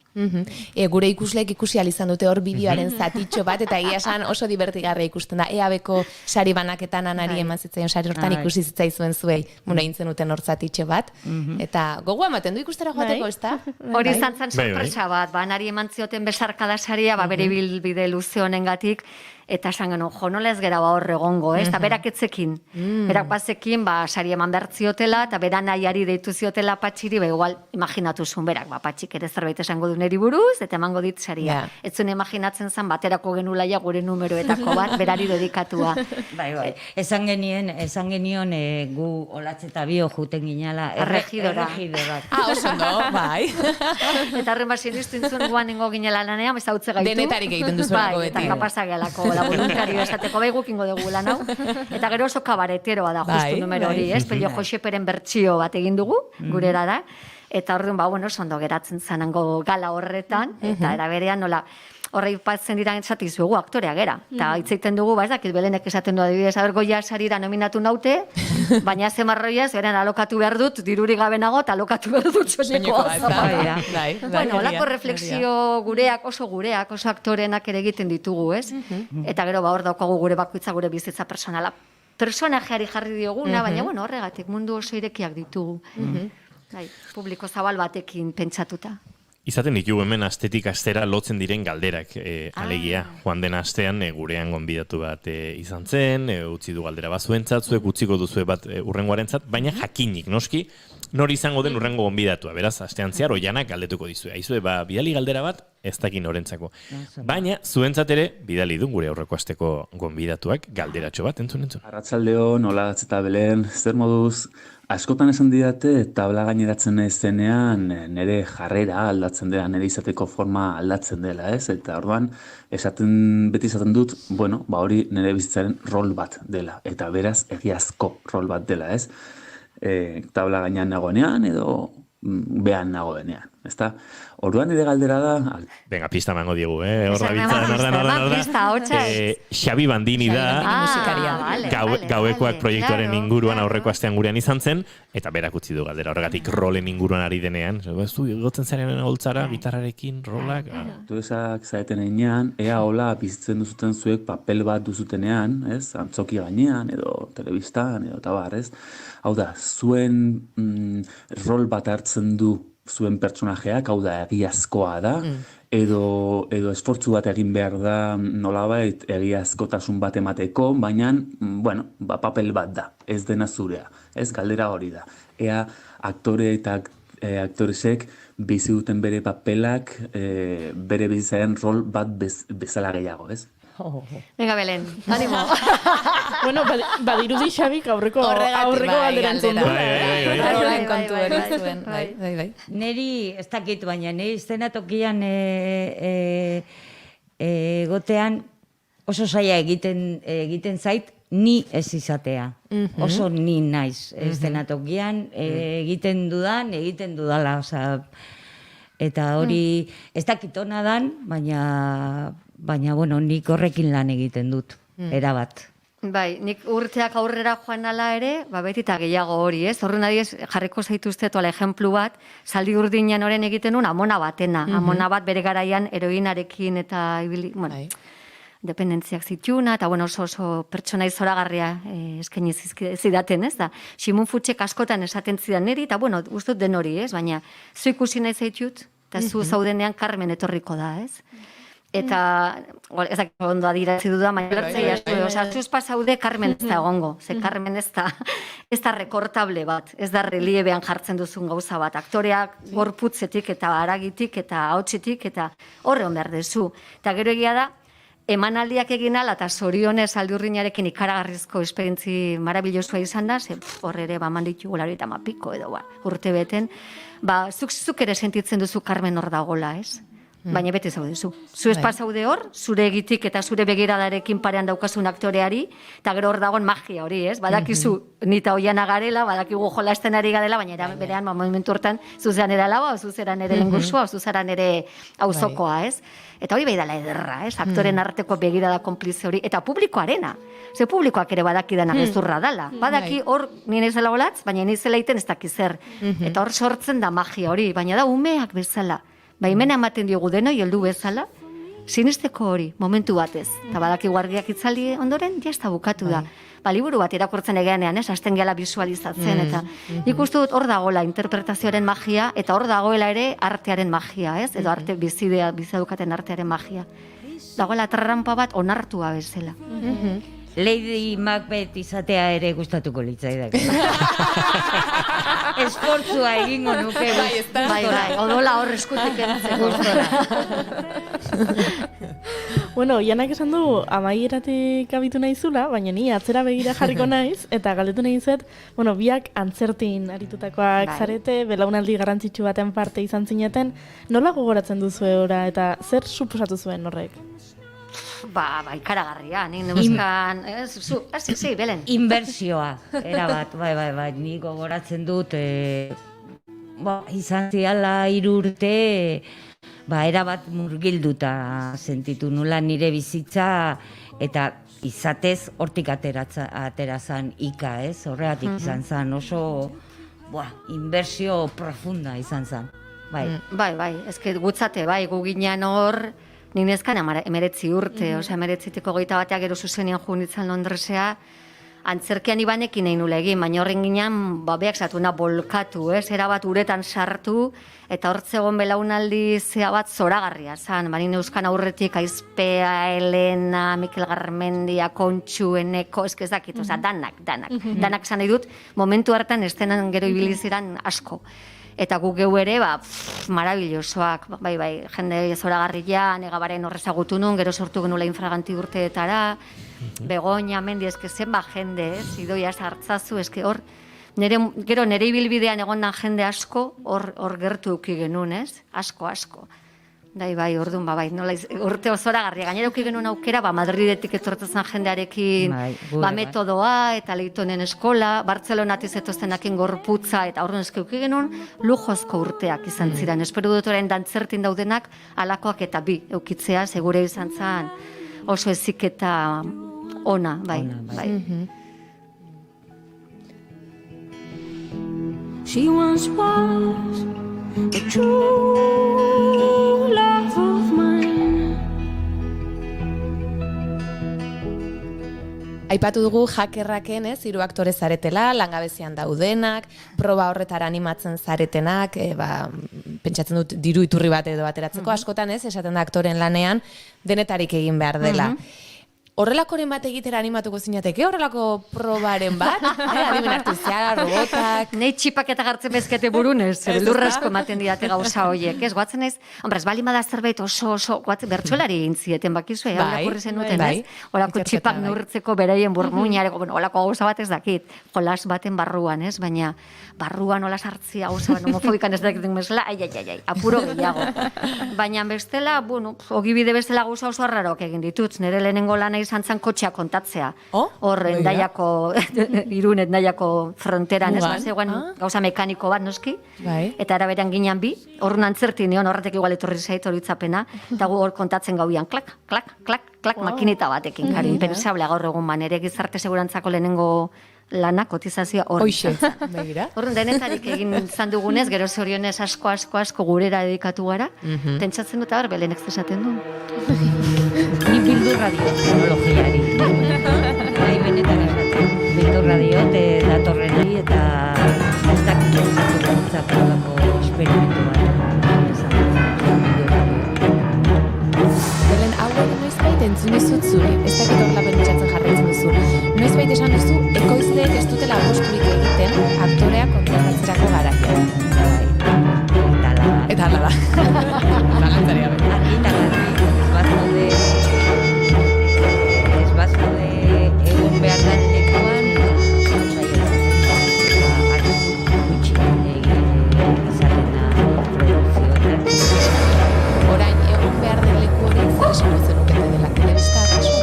Gure ikusleek ikusi izan dute hor bideoaren zatitxo bat, eta egia esan oso divertigarria ikusten da. EABko sari banaketan Anari eman zitzaion sari hortan ikusi zitzaizuen zuei, intzen duten hor zatitxo bat, eta gogoa ematen du ikustera joateko, ez da? Hori izan zen sorpresa bat, Anari eman zioten besarkada saria, bere bilbide luze honengatik, eta esan genuen, nola ez gera hor egongo, ez? Eta berak etzekin. Berak bazekin, sari eman bertziotela, eta beran nahiari deitu ziotela Patxiri, igual imaginatu zuen berak, Patxik ere zerbait esango du neri buruz, eta emango dit saria. Ez zuen imaginatzen zen, baterako genulaia gure numeroetako bat, berari dedikatua. Bai. Esan genion gu olatz eta bio juten ginala. Erregidora. Oso no, bai. Eta horren basien iztuintzun guan nengo ginela lanean, ez hau gaitu. Denetarik egiten duzuelako beti. Eta kapasa gelako, voluntario esateko gukingo dugu lan hau. Eta gero oso kabareteroa da, justu numero hori, ez? Pelio Joseperen bertsio bat egin dugu, gurera da. Eta orduan, ondo geratzen zanango gala horretan, eta eraberean nola, horrei patzen dira esatizuegu aktorea gera. Eta hitzeiten dugu, ez dakit Belenek esaten du adibidez, Goya sarira nominatu naute, baina ze marroiaz, beren alokatu behar dut, diruri gabe nago, eta alokatu behar dut txonekoa. Bueno, olako refleksio gureak, oso aktorenak ere egiten ditugu, ez? Eta gero, hor daukagu gure bakoitza, gure bizitza personala. Personajeari jarri dioguna, baina, horregatik mundu oso irekiak ditugu. Publiko zabal batekin pentsatuta. Izaten ditugu hemen astetik astera lotzen diren galderak, alegia. Joan den astean gurean gonbidatu bat izan zen, utzi du galdera bat zuentzat, zuek utziko duzue bat urrengoarentzat, baina jakinik noski, nori izango den urrengo gonbidatua. Beraz, astean zehar oianak galdetuko dizue. Aizue, bidali galdera bat, ez dakin norentzako. Baina, zuentzat ere, bidali du gure aurreko asteko gonbidatuak galderatxo bat, entzun. Arratsaldeon, Olagatz eta Belen, zer moduz, askotan esan didate tabla gaineratzen zenean nire jarrera aldatzen dela, nire izateko forma aldatzen dela, ez? Eta orduan, beti esaten dut, hori nire bizitzaren rol bat dela, eta beraz egiazko rol bat dela, ez? Tabla gainean nagoenean edo behan nagoenean, ezta? Orduan nire galdera da... Venga, pista mango diegu, Xabi Bandini da, Gauekoak proiektuaren inguruan aurreko astean gurean izan zen, eta berak utzi du galdera, horregatik rolen inguruan ari denean. Zu, gotzen zaren holtzara, gitarrarekin, rolak... Tuesak zaeten einean, ea hola bizitzen duzuten zuek papel bat duzutenean, ez? Antzoki gainean, edo telebistan, edo tabar, ez? Hau da, zuen rol bat hartzen du zuen pertsonajeak, hau da, egiazkoa da, edo esfortzu bat egin behar da nolabait egiazkotasun bat emateko, baina, papel bat da, ez dena zurea, ez galdera hori da. Ea aktore eta aktoresek bizi duten bere papelak, bere bizitzaren rol bat bezala gehiago, ez? Venga, Belen, animo. Badirudi Xabik aurreko galderantzun du. Neri, ez dakit baina, neri eszenatokian gotean oso zaila egiten zait, ni ez izatea. Oso ni naiz eszenatokian egiten dudala, eta hori ez dakit ona dan, baina, nik horrekin lan egiten dut, erabat. Bai, nik urteak aurrera joan ala ere, beti eta gehiago hori, ez? Horren adiez, jarriko zaituzte toala ejemplu bat, Zaldi Urdinan oren egiten un Amona batena. Amona bat bere garaian heroinarekin eta dependentziak zituna, eta oso pertsona izoragarria eskaini zidaten, ez da? Simun Futxek askotan esaten zidan niri, eta guztut den hori, ez? Baina, zu ikusi nahi zaitut, eta zu zaudenean Carmen etorriko da, ez? Eta, ez da, ondo adiratzi duda, baina zuz pasaude Carmen ez da egongo, ze Carmen ez da rekortable bat, ez da reliebean jartzen duzun gauza bat, aktoreak gorputzetik eta haragitik eta hautsitik eta horre hon behar dezu. Eta gero egia da, emanaldiak egin ala eta zorionez Zaldi Urdinarekin ikaragarrizko esperientzi marabilosua izan da, ze horre ere manditu golarita mapiko edo urte beten, zuk ere sentitzen duzu Carmen hor dagola, ez? Baina bete zaudezu. Zu ez pasaude hor, zure egitik eta zure begiradarekin parean daukazun aktoreari, eta gero hor dagoen magia hori, ez? Badakizu nita oiana garela, badakigu jolasten ari garela, baina berean momentu hortan zuzean ere alaba, zuzeran ere lengusua, zuzeran ere auzokoa, ez? Eta hori behidala ederra, ez? Aktoren arteko begirada konplize hori, eta publikoarena. Ze publikoak ere badakidan agezurra dala. Badaki hor nire zela olatz, baina nire zela iten ez dakizer. Eta hor sortzen da magia hori, baina da umeak bezala. Baimena ematen diogu denoi heldu bezala, sinisteko hori, momentu batez. Eta badaki guardiak itzaldi ondoren, jazta bukatu da. Liburu bat irakurtzen egeanean, hasten gehala visualizatzen, eta ikustu dut hor dagoela interpretazioaren magia, eta hor dagoela ere artearen magia, ez? Edo arte bizidukaten artearen magia. Dagoela trampa bat onartua bezala. Lady Macbeth izatea ere gustatuko litzaidak. Esfortzua egingo nuke. Bai, odola hor eskutik entzeko. Janak esan du amaieratik abitu nahizula, baina ni atzera begira jarriko naiz, eta galdetu nahi zet, biak antzertin aritutakoak zarete, belaunaldi garrantzitsu baten parte izan zineten, nola gogoratzen duzu ora, eta zer suposatu zuen horrek? Ikaragarria, nik nebuzkan... Belen. Inbertsioa, erabat, bai, nik gogoratzen dut, izan ziala 3 urte, erabat murgilduta sentitu nula nire bizitza, eta izatez hortik aterazan ika, ez? Horregatik izan zen, oso inbertsio profunda izan zen. Bai, ezke gutzate, gu ginean hor, Ninezkan 19 urte, 19-ko 21 gero zuzenean junitzen Londresea, antzerkian ibanekin nahi nula egin, baina horren ginean, beak zatuna bolkatu, erabat uretan sartu, eta hortzegon belaunaldi zea bat zoragarria zan, baina euskan aurretik Aizpea, Elena, Mikel Garmendia, Kontxu, Eneko, ez dakit, danak zan nahi dut, momentu hartan estenan gero ibiliziran asko. Eta guk geu ere, marabillosoak, bai, jende zoragarria, negabaren horrezagutu nun, gero sortu genula infraganti urteetara, Begoña, Mendi, zenba jende, idoia sartzazu, hor, gero nire ibilbidean egon jende asko, hor gertu euki genuen, asko. Bai, orduan, nola, urte zoragarria, gainera euki genuen aukera, Madridetik etortzen jendearekin, metodoa, eta Leitonen eskola, Bartzelonatiz etoztenakin gorputza, eta orduan euki genuen lujozko urteak izan ziren. Espero dut orain dantzertin daudenak, alakoak eta bi eukitzea, segure izan zen oso eziketa ona, bai. She once was a true love of mine. Aipatu dugu Hakerraken, hiru aktore zaretela, langabezian daudenak, proba horretara animatzen zaretenak, pentsatzen dut diru iturri bat edo bateratzeko, askotan esaten da aktoren lanean, denetarik egin behar dela. Horrelakoren bat egitera animatuko zinateke, horrelako probaren bat, adimen hartu zara, robotak... Nei txipak eta gartzen bezkete burunez, beldurrasko ematen didate gauza horiek, ez? Guatzen ez, ez bali bada zerbait oso, bertsolari egin zieten bakizue, horrekurri zenuten, ez? Horako txipak neurtzeko beraien burmuinareko, horako gauza bat ez dakit, jolas baten barruan, ez? Baina barruan hola sartzia gauza bat, homofobikan ez dakiten bezala, ai, apuro gehiago. Baina bestela, ogibide bestela gauza oso arrarok egin ditut, nire lehenengo lana izan zen kotxea kontatzea. Hor, Irun Endaiako fronteran, ez zegoen gauza mekaniko bat noski, eta araberan ginean bi, horren antzerti nion, horretek igual etorri zait horitzapena, eta gu hor kontatzen gauian, klak, makinita batekin, kari, impensable gaur egun ere gizarte segurantzako lehenengo lana, kotizazioa hor. Horren denetarik egin izan dugunez, gero zorionez asko gurera dedikatu gara, pentsatzen dut abar, belenek zesaten du. Ni bildurra diot teknologiari. Bai, benetan esaten. Bildurra diot datorreni eta ez dakit zaturako esperimentu bat. Belen, hau noizbait entzun dizut zuri, ez dakit horrela pentsatzen jarraitzen duzu. Noizbait esan duzu, ekoizleek ez dutela aposturik egiten aktoreak kontratatzerako garaian. Eta hala da. Zalantzaria beti. Ez bat zaude egun behar da lekuan, orain, egun behar den leku hori zer esan zenukete dela telebista, kasu?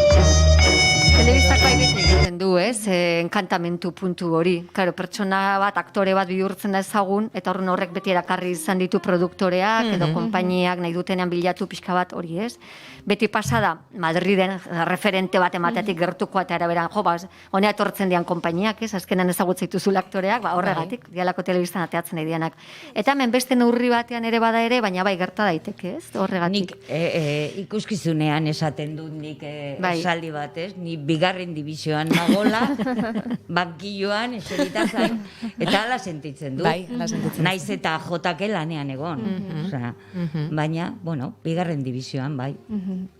Telebistak bai beti egiten du, enkantamentu puntu hori. Claro, pertsona bat, aktore bat bihurtzen da ezagun, eta horrek beti erakarri izan ditu produktoreak, edo konpainiak nahi dutenean bilatu pixka bat hori, ez? Beti pasada, Madriden referente bat ematetik gertuko eta eraberan, honea etortzen dian konpainiak, ez? Azkenan ezagutzen dituzula aktoreak, horregatik, dialako telebistan ateatzen nahi dianak. Eta hemen beste neurri batean ere bada ere, baina bai gerta daiteke, ez? Horregatik. Nik ikuskizunean esaten dut nik esaldi bat, ez? Ni bigarren divisioan nagola, bankilloan, eserita zain, eta ala sentitzen du. Naiz eta jotake lanean egon. Baina, bigarren divisioan, bai.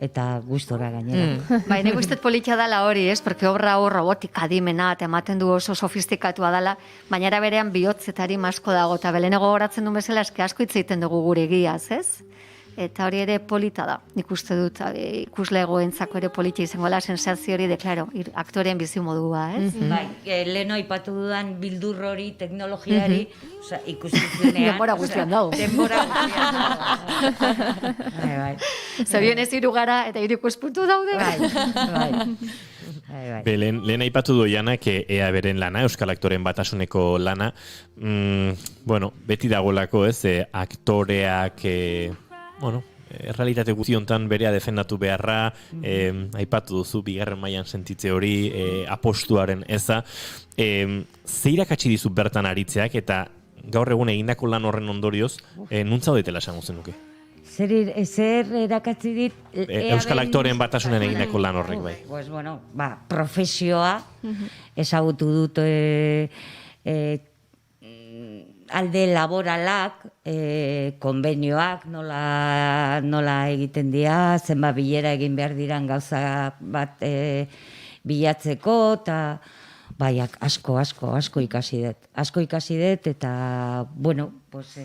Eta gustora gainera. Bai, nik gustet politia dala hori, ez? Porque obra hor robotika adimena, eta ematen du oso sofistikatua dala, baina era berean bihotzetari masko dago, eta belenego horatzen duen bezala, eske asko hitz egiten dugu gure giaz, ez? Eta hori ere polita da. Nik uste dut ikuslegoentzako ere politia izango la sensazio hori de, claro, aktoreen bizi modua, ez? Bai, leheno aipatu dudan bildur hori, teknologiari, ikuskizunean. Denbora guztian dago. Bai. Zabionez hiru gara eta hiru ikuspuntu daude. Bai. Lehen aipatu doianak ea beren lana, Euskal Aktoren Batasuneko lana, beti dagolako, ez, aktoreak, realitate guztiontan berea defendatu beharra, aipatu duzu bigarren mailan sentitze hori, apostuaren eza, zeirakatsi dizu bertan aritzeak eta gaur egun egindako lan horren ondorioz, nuntza doitela esango zenuke? ezer erakatzi dit... Euskal aktoreen batasunen egindako lan horrek bai. Pues bueno, profesioa ezagutu dut alde laboralak, konbenioak nola egiten dira, zenbat bilera egin behar diran gauza bat bilatzeko, eta bai, asko ikasi dut. Asko ikasi dut, eta, bueno, pues...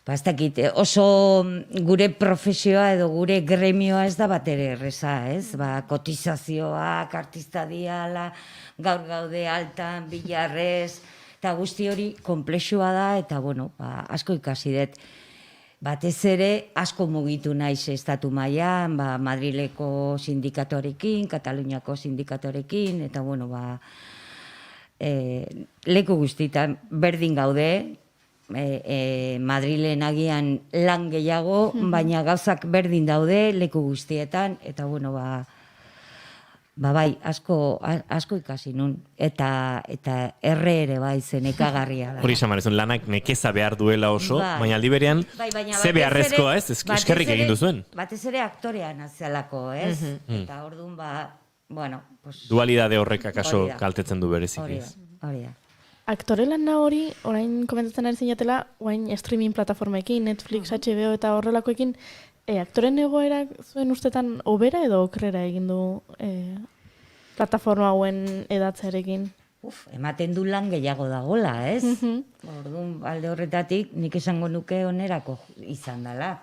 ez dakit, oso gure profesioa edo gure gremioa ez da bat ere erreza, ez? Kotizazioak, artista diala, gaur gaude altan, bilarrez, eta guzti hori komplexua da, eta bueno, asko ikasi dut. Batez ere, asko mugitu naiz estatu mailan, Madrileko sindikatorekin, Kataluniako sindikatorekin, eta bueno, leku guztietan berdin gaude, Madrilen agian lan gehiago, baina gauzak berdin daude leku guztietan, eta bueno, bai, asko ikasi nun, eta erre ere bai, zenekagarria da. Hori xamarezun, lanak nekeza behar duela oso, baina aldi berean, ze beharrezkoa ez, eskerrik egin duzuen. Batez ere aktorean azialako, ez? Eta orduan, bueno... Dualidade horrek akaso kaltetzen du berezik. Hori da. Aktore lan hori, orain komentatzen ari zinatela, orain streaming plataformekin, Netflix, HBO eta horrelakoekin, aktoren egoerak zuen ustetan hobera edo okrera egin du plataforma hauen edatzearekin? Ematen du lan gehiago dagola, ez? Orduan, alde horretatik, nik esango nuke onerako izan dela.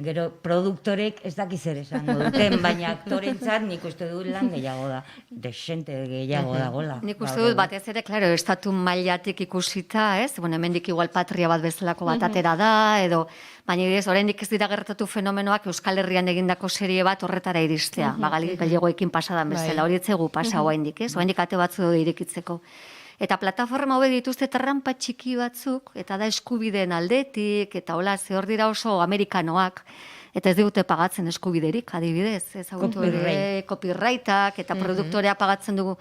Gero, produktorek ez dakiz ere esango duten, baina aktorentzat nik uste dut lan gehiago da, desente gehiago dagola. Nik uste dut batez ere, klaro, estatu mailatik ikusita, ez? Bueno, hemendik igual patria bat bezalako bat atera da, edo, baina oraindik ez dira gertatu fenomenoak Euskal Herrian egindako serie bat horretara iristea, gallegoekin pasadan bezala, hori etzegu pasa oraindik, ez? Oraindik ate batzu daude irekitzeko. Eta plataforma hauek dituzte trampa txiki batzuk, eta da eskubideen aldetik, eta hola, hor dira oso amerikanoak, eta ez digute pagatzen eskubiderik, adibidez, ez copyrightak, eta produktorea pagatzen dugu,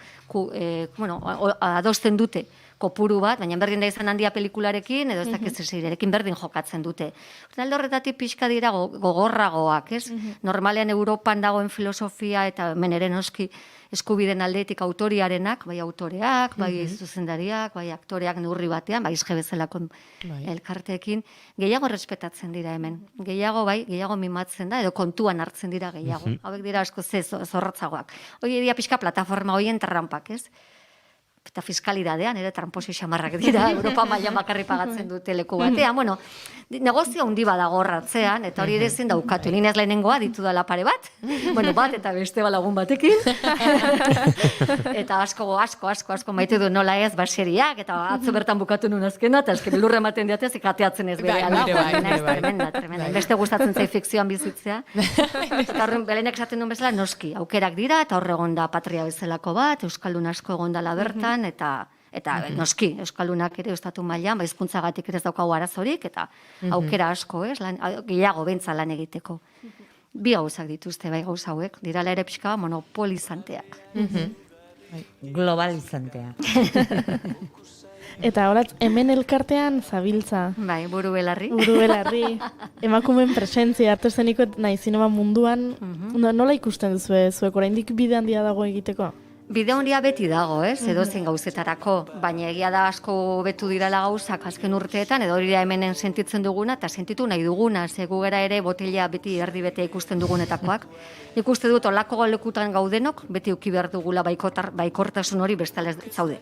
adosten dute kopuru bat, baina berdin da izan handia pelikularekin, edo ez dakiz eseirekin berdin jokatzen dute. Alde horretatik pixka dira gogorragoak, ez? Normalean Europan dagoen filosofia, eta hemen ere noski eskubiden aldetik autoriarenak, bai autoreak, bai zuzendariak, bai aktoreak neurri batean, bai izge bezalako elkarteekin, gehiago respetatzen dira hemen. Gehiago mimatzen da, edo kontuan hartzen dira gehiago. Hauek dira asko zorrotzagoak. Hoi dira pixka plataforma hoien trampak, ez? Eta fiskalidadean, ere tramposi xamarrak dira, Europa mailan bakarri pagatzen dute leku batean. Bueno, negozio handi badago horratzean, eta hori ere ezin daukatu. Ni ez lehenengoa ditu dela pare bat, bueno, bat eta beste lagun batekin. Eta asko maite du nola ez baseriak, eta atzo bertan bukatu nun azkena, eta eske belurra ematen diatez, ikateatzen ez berehala. Tremenda. Beste gustatzen zai fikzioan bizitzea. Eta horren belenek esaten duen bezala, noski, aukerak dira, eta hor egon da patria bezalako bat, euskaldun asko egon dela bertan, eta noski, euskaldunak ere estatu mailan, hizkuntzagatik ere ez daukagu arazorik, eta aukera asko, gehiago bentsa lan egiteko. Bi gauzak dituzte, bai gauza hauek, dirala ere pixka monopolizanteak. Globalizanteak. Eta horatz, hemen elkartean zabiltza. Bai, buru belarri. Emakumeen presentzia, arte eszeniko nahi zinema munduan, nola ikusten duzue, zuek oraindik bide handia dago egiteko? Bide hondia beti dago, edozein gauzetarako, baina egia da asko betu dirala gauzak azken urteetan, edo hori da hemenen sentitzen duguna, eta sentitu nahi duguna, zegu gara ere botella beti erdi bete ikusten dugunetakoak. Ikuste dut olako lekutan gaudenok, beti uki behar dugula baikortasun hori bestala zaude.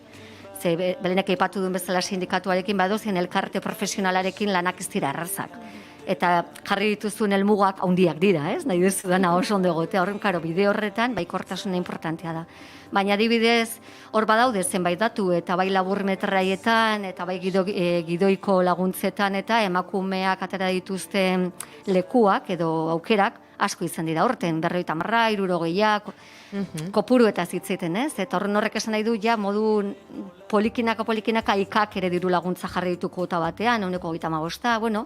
Ze belenek aipatu duen bezala sindikatuarekin badozen elkarte profesionalarekin lanak ez dira errazak. Eta jarri dituzuen helmugak handiak dira, ez? Nahi duzu dana oso ondo egotea. Horren, karo, bide horretan, baikortasuna importantea da. Baina adibidez, hor badaude zenbait datu, eta bai labur metraietan, eta bai gidoiko laguntzetan, eta emakumeak atera dituzten lekuak edo aukerak, asko izan dira horten, 50, 60, kopuru eta zitzeiten, ez? Eta horrek esan nahi du, ja, modu polikinaka ikak ere diru laguntza jarri dituko eta batean, 1,35, bueno,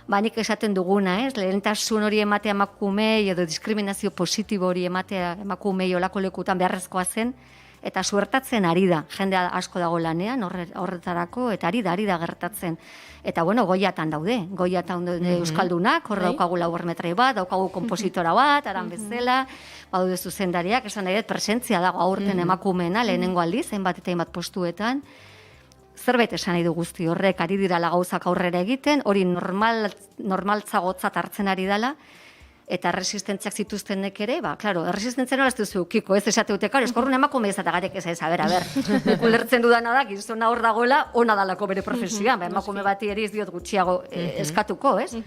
nik esaten duguna, ez? Lehentasun hori ematea emakumei edo diskriminazio positibo hori ematea emakumei olako lekutan beharrezkoa zen, Eta suertatzen ari da, jende asko dago lanean horretarako, eta ari da gertatzen. Eta bueno, Goiatan daude Euskaldunak, hor daukagu laburmetrai bat, daukagu kompositora bat, aran bezala, badaude zuzendariak, esan nahi dut, presentzia dago aurten emakumeena, lehenengo aldiz, hainbat eta hainbat postuetan, zerbait esan nahi du guzti horrek, ari dirala gauzak aurrera egiten, hori normaltzagotzat hartzen ari dela, eta resistentziak zituztenek ere, klaro, resistentzia nola ez duzu ukiko, ez esate dute, klaro, eskorrun emakume ezategatek ez, a ber, ulertzen dudana da, gizona hor dagoela, ona dalako bere profesioan, emakume bati ere ez diot gutxiago eskatuko, ez?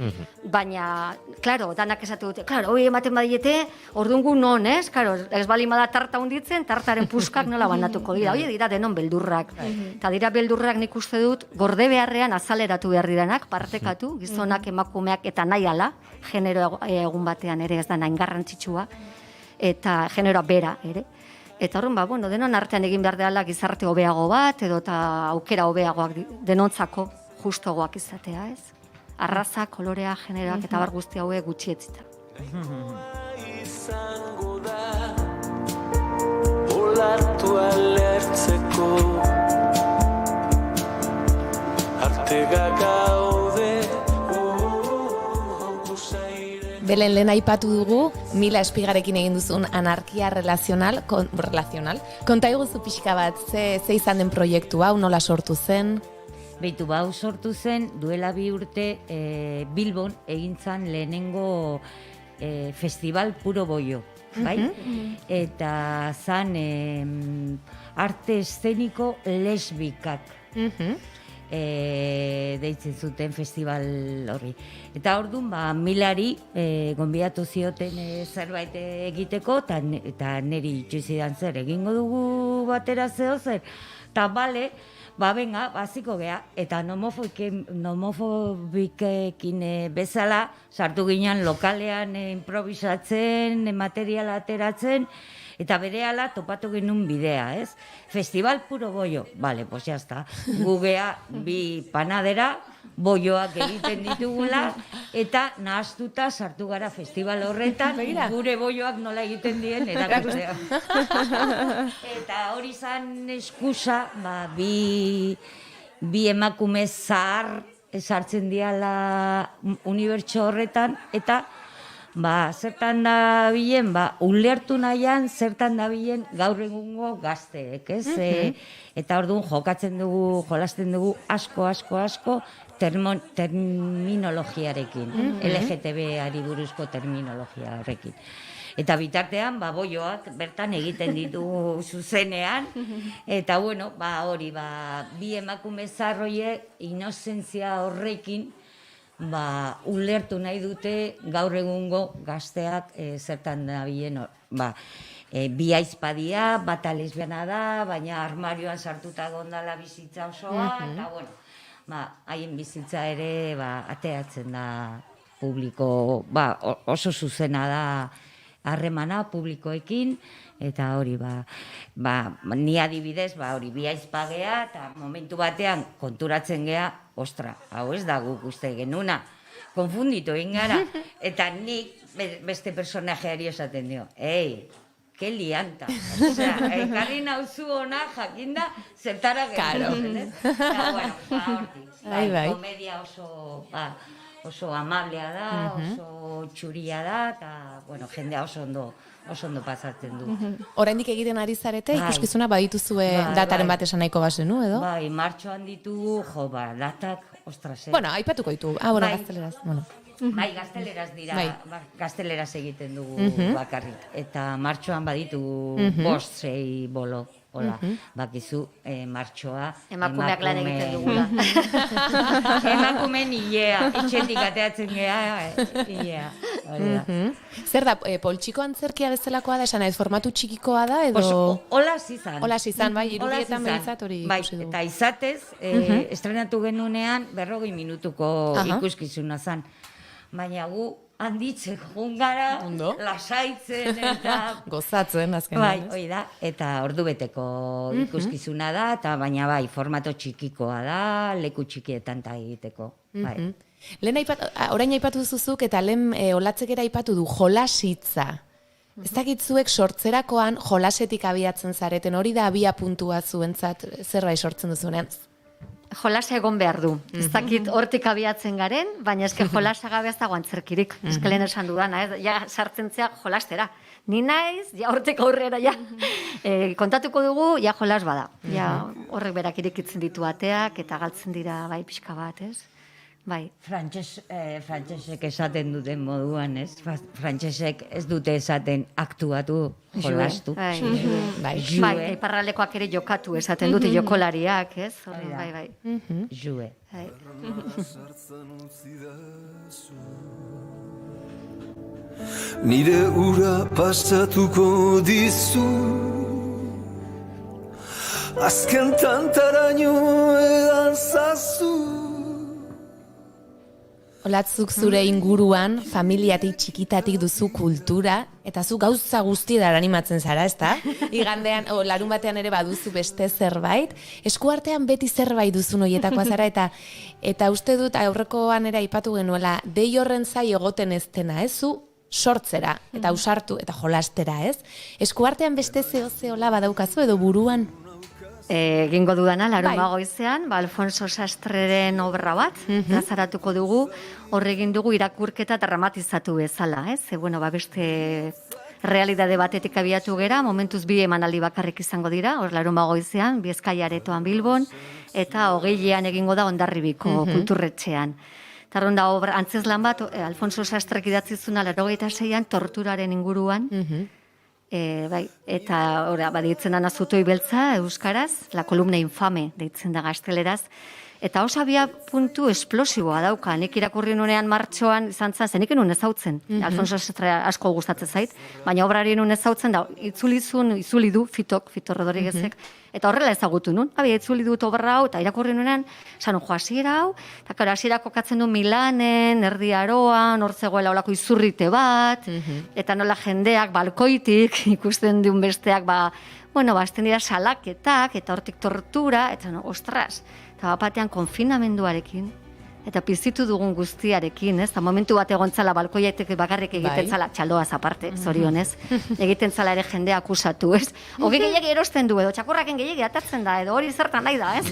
Baina, klaro, danak esate dute, klaro, hori ematen badiete, ordungu non, ez? Klaro, ez balimada tarta hunditzen, tartaren puskak nola banatuko dira, hori dira denon beldurrak. Eta dira beldurrak nik uste dut, gorde beharrean azaleratu behar diranak, partekatu, gizonak, emakumeak eta nahi ala, genero egun batean ere ez da nain garrantzitsua, eta generoa bera ere. Eta horren, bueno, denon artean egin behar dela gizarte hobeago bat, edo eta aukera hobeagoak denontzako justoagoak izatea, ez? Arraza, kolorea, generoak eta bar guzti hauek gutxietzita. Izango da olatu alertzeko artega gaude Belen, lehen aipatu dugu, Mila Espigarekin egin duzun anarkia relazional. Konta iguzu pixka bat, ze izan den proiektu hau, nola sortu zen? Beitu, hau sortu zen, duela 2 urte Bilbon egintzan lehenengo festival Puro Boio, bai? Eta zan arte eszeniko lesbikak. Deitzen zuten festival horri. Eta orduan, Milari gonbidatu zioten zerbait egiteko, eta niri itxuzidan zer, egingo dugu batera zehozer. Eta bale, benga, baziko geha, eta nomofobikekin bezala, sartu ginen lokalean improvisatzen, materiala ateratzen, eta berehala topatu genuen bidea, ez? Festival Puro Boio. Bale, pues ya está. Gugea bi panadera, boioak egiten ditugula, eta nahaztuta sartu gara festival horretan, gure boioak nola egiten dien erakustea. Eta hori zan eskusa, bi emakume zahar sartzen diala unibertso horretan, eta zertan da bilen, ulertu nahian, zertan da bilen gaur egungo gazteek, ez? Eta orduan jolasten dugu asko terminologiarekin, LGTB-ari buruzko terminologia horrekin. Eta bitartean, boioak bertan egiten ditu zuzenean, eta bueno, hori, bi emakume zarroiek inozentzia horrekin, ulertu nahi dute gaur egungo gazteak zertan dabilen, bi aizpadia, bata lesbiana da, baina armarioan sartuta gondala bizitza osoa, eta bueno, haien bizitza ere ateatzen da publiko, oso zuzena da harremana publikoekin, eta hori, ni adibidez, hori bi aizpagea, eta momentu batean konturatzen gea, ostra, hau ez da guk uste genuna, konfunditu egin gara, eta nik beste personajeari esaten dio, que lianta, osea, ekarri nauzu ona jakinda, zertara genuen, ez? Eta, bueno, hortik, komedia oso amablea da, oso txuria da, eta, bueno, jendea oso ondo pasatzen du. Oraindik egiten ari zarete, ikuskizuna badituzue dataren bat esan nahiko bazenu, edo? Martxoan ditugu, datak, ostras, Bueno, aipatuko ditu, gazteleraz, bueno. Gazteleraz dira, gazteleraz egiten dugu bakarrik. Eta martxoan baditu 5-6 bolo. Hola, bakizu, martxoa... Emakumeak lan egiten dugula. Emakumeen hilea, itxetik ateatzen geha, hilea. Zer da, poltsiko antzerkia bezalakoa da, esan ez, formatu txikikoa da, edo... Hola zizan. Hola zizan, irudietan behintzat hori ikusi du. Eta izatez, estrenatu genunean 40 minutuko ikuskizuna zan. Baina gu handitzen jungara, lasaitzen eta... Gozatzen, azkenean. Hoi da, eta ordubeteko ikuskizuna da, eta baina formato txikikoa da, leku txikietan eta egiteko. Orain aipatu duzuzuk, eta lehen olatzekera aipatu du jolasitza. Ez dakitzuek sortzerakoan jolasetik abiatzen zareten, hori da abia puntua zuentzat zerbait sortzen duzunean. Jolasa egon behar du. Ez dakit hortik abiatzen garen, baina eske jolasa gabe ez dago antzerkirik. Eske lehen esan dudana, ja sartzen zea jolastera. Ni naiz, ja hortik aurrera, ja. Kontatuko dugu, ja jolas bada. Ja horrek berak irikitzen ditu ateak, eta galtzen dira bai pixka bat, ez? Bai. Frantsesek esaten duten moduan, ez? Frantsesek ez dute esaten aktuatu, jolastu. Bai, iparraldekoak ere jokatu esaten dute jokolariak, ez? Bai. Jue. Nire ura pasatuko dizu, azken tantaraino edan zazu. Olatzuk zure inguruan, familiatik txikitatik duzu kultura, eta zu gauza guztietara animatzen zara, ezta? Igandean, larun batean ere baduzu beste zerbait, eskuartean beti zerbait duzun horietakoa zara, eta uste dut aurrekoan ere aipatu genuela, dei horren zai egoten ez dena, ez zu sortzera, eta ausartu, eta jolastera, ez? Eskuartean beste zehola badaukazu edo buruan? Egingo dudana, larun goizean, Alfonso Sastreren obra bat, plazaratuko dugu, horre egin dugu irakurketa dramatizatu bezala, ez? Beste realidade batetik abiatu gera, momentuz 2 emanaldi bakarrik izango dira, hor larun goizean, Bizkaia aretoan Bilbon, eta 20ean egingo da Hondarribiko kulturretxean. Tarron da obra, antzeslan bat, Alfonso Sastrek idatzi zuna 86an torturaren inguruan, eta baditzen dana Zutoi beltza euskaraz, la columna infame deitzen da gazteleraz, eta osabia puntu esplosiboa dauka, nik irakurri nunean martxoan izan zen, zenik enun ezautzen, Alfonso Sastre asko gustatzen zait, baina obrari enun ezautzen da, itzuli du Fito Rodriguezek, eta horrela ezagutu nun, itzuli dut obra hau, eta irakurri nunean, zan hasiera hau, eta karo hasiera kokatzen du Milanen, Erdi Aroan, hor zegoela olako izurrite bat, eta nola jendeak balkoitik ikusten duen besteak, azten dira salaketak, eta hortik tortura, eta ostras, eta batean konfinamenduarekin, eta pizitu dugun guztiarekin, ez? Eta momentu bat egontzala balkoiatek bakarrik egiten zala, txaldoaz aparte, zorionez, egiten zala ere jendea akusatu, ez? Ogi gehiagi erosten du, edo txakurraken gehiagi atatzen da, edo hori zertan nahi da, ez?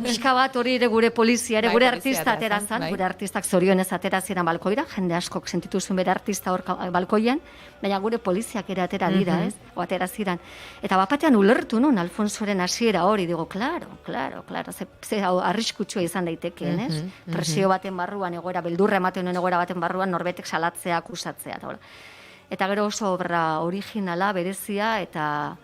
Pixka bat hori ere gure polizia, ere gure artista aterazan, gure artistak zorionez ateraziran balkoira, jende askok sentitu zuen bere artista hor balkoian, baina gure poliziak ere atera dira, ez? O ateraziran. Eta bapatean ulertu nun, Alfonsoren hasiera hori, digo, claro, ze arriskutsua izan daitekeen, ez? Presio baten barruan, egoera, beldurra ematen duen egoera baten barruan, norbetek salatzea, akusatzea. Eta gero oso obra originala, berezia, eta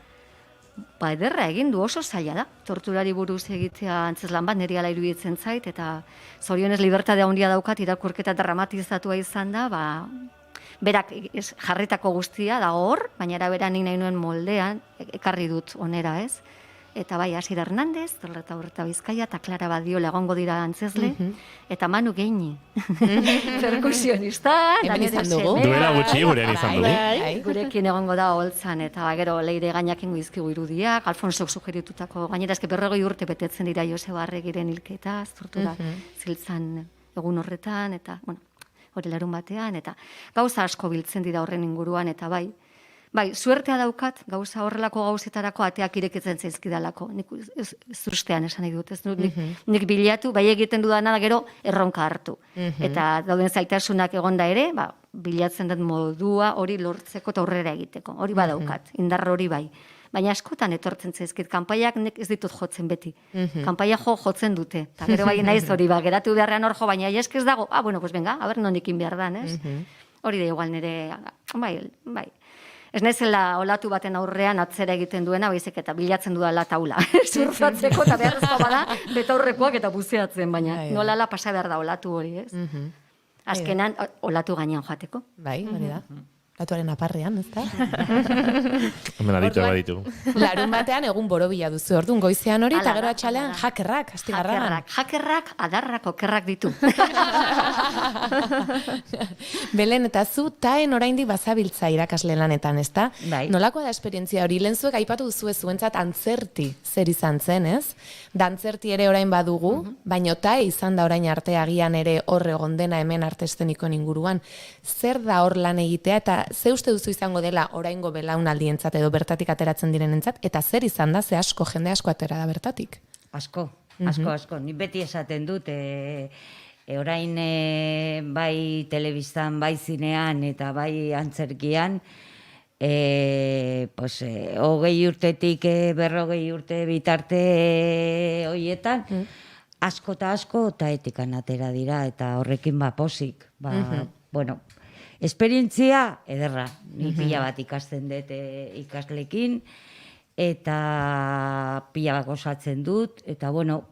ederra egin du, oso zaila da. Torturari buruz egitea antzeslan bat, niri ala iruditzen zait, eta zorionez libertadea handia daukat, irakurketa dramatizatua izan da, berak jarritako guztia dago hor, baina era nik nahi nuen moldean, ekarri dut onera, ez? Eta Asier Hernandez, Horreta Bizkaia, eta Clara Badiola egongo dira antzesle, eta Manu Geini, perkusionista, hemen izan dugu. Duela gutxi gurean izan dugu. Gurekin egongo da holtzan, eta gero Leire Gainakengo izkigu irudiak, Alfonsok sugeritutako, gainera 40 urte betetzen dira Joseba Arregiren hilketa, tortura ziltzan egun horretan, eta, hori larun batean, eta gauza asko biltzen dira horren inguruan, eta suertea daukat, gauza horrelako gauzetarako ateak irekitzen zaizkidalako. Nik zurstean esan nahi dut, ez dut, nik bilatu, egiten dudana da gero erronka hartu. Eta dauden zaitasunak egonda ere, bilatzen dut modua hori lortzeko eta aurrera egiteko. Hori badaukat, indar hori bai. Baina askotan etortzen zaizkit, kanpaiak nek ez ditut jotzen beti. Kanpaia jotzen dute. Eta gero naiz hori, geratu beharrean hor jo, baina esk ez dago, venga, nondikin behar dan, ez? Hori da igual nire, bai. Ez naizela olatu baten aurrean atzera egiten duena, baizik eta bilatzen dudala taula. Surfatzeko eta beharrezko bada, betaurrekoak eta buzeatzen, baina nolala pasa behar da olatu hori, ez? Azkenan, olatu gainean joateko. Bai, hori da. Olatuaren aparrean, ez da? Hemen aditu. Larun batean egun borobila duzu, orduan goizean hori, eta gero atxalean jakerrak, astigarragan. Jakerrak, adarrak, okerrak ditu. Belen, eta zu taen oraindik bazabiltza irakasle lanetan, ez da? Nolakoa da esperientzia hori? Lehen zuek aipatu duzu zuentzat antzerti zer izan zen, ez? Dantzerti ere orain badugu, baino tae izan da orain arte agian ere hor egon dena hemen arte eszenikoen inguruan. Zer da hor lan egitea eta ze uste duzu izango dela oraingo belaunaldientzat edo bertatik ateratzen direnentzat, eta zer izan da, ze asko, jende asko atera da bertatik? Asko. Ni beti esaten dut, orain bai telebistan, bai zinean eta bai antzerkian, 20 urtetik 40 urte bitarte hoietan, asko eta etikan atera dira, eta horrekin pozik. Bueno, esperientzia ederra, ni pila bat ikasten dut ikaslekin, eta pila bat gozatzen dut, eta bueno,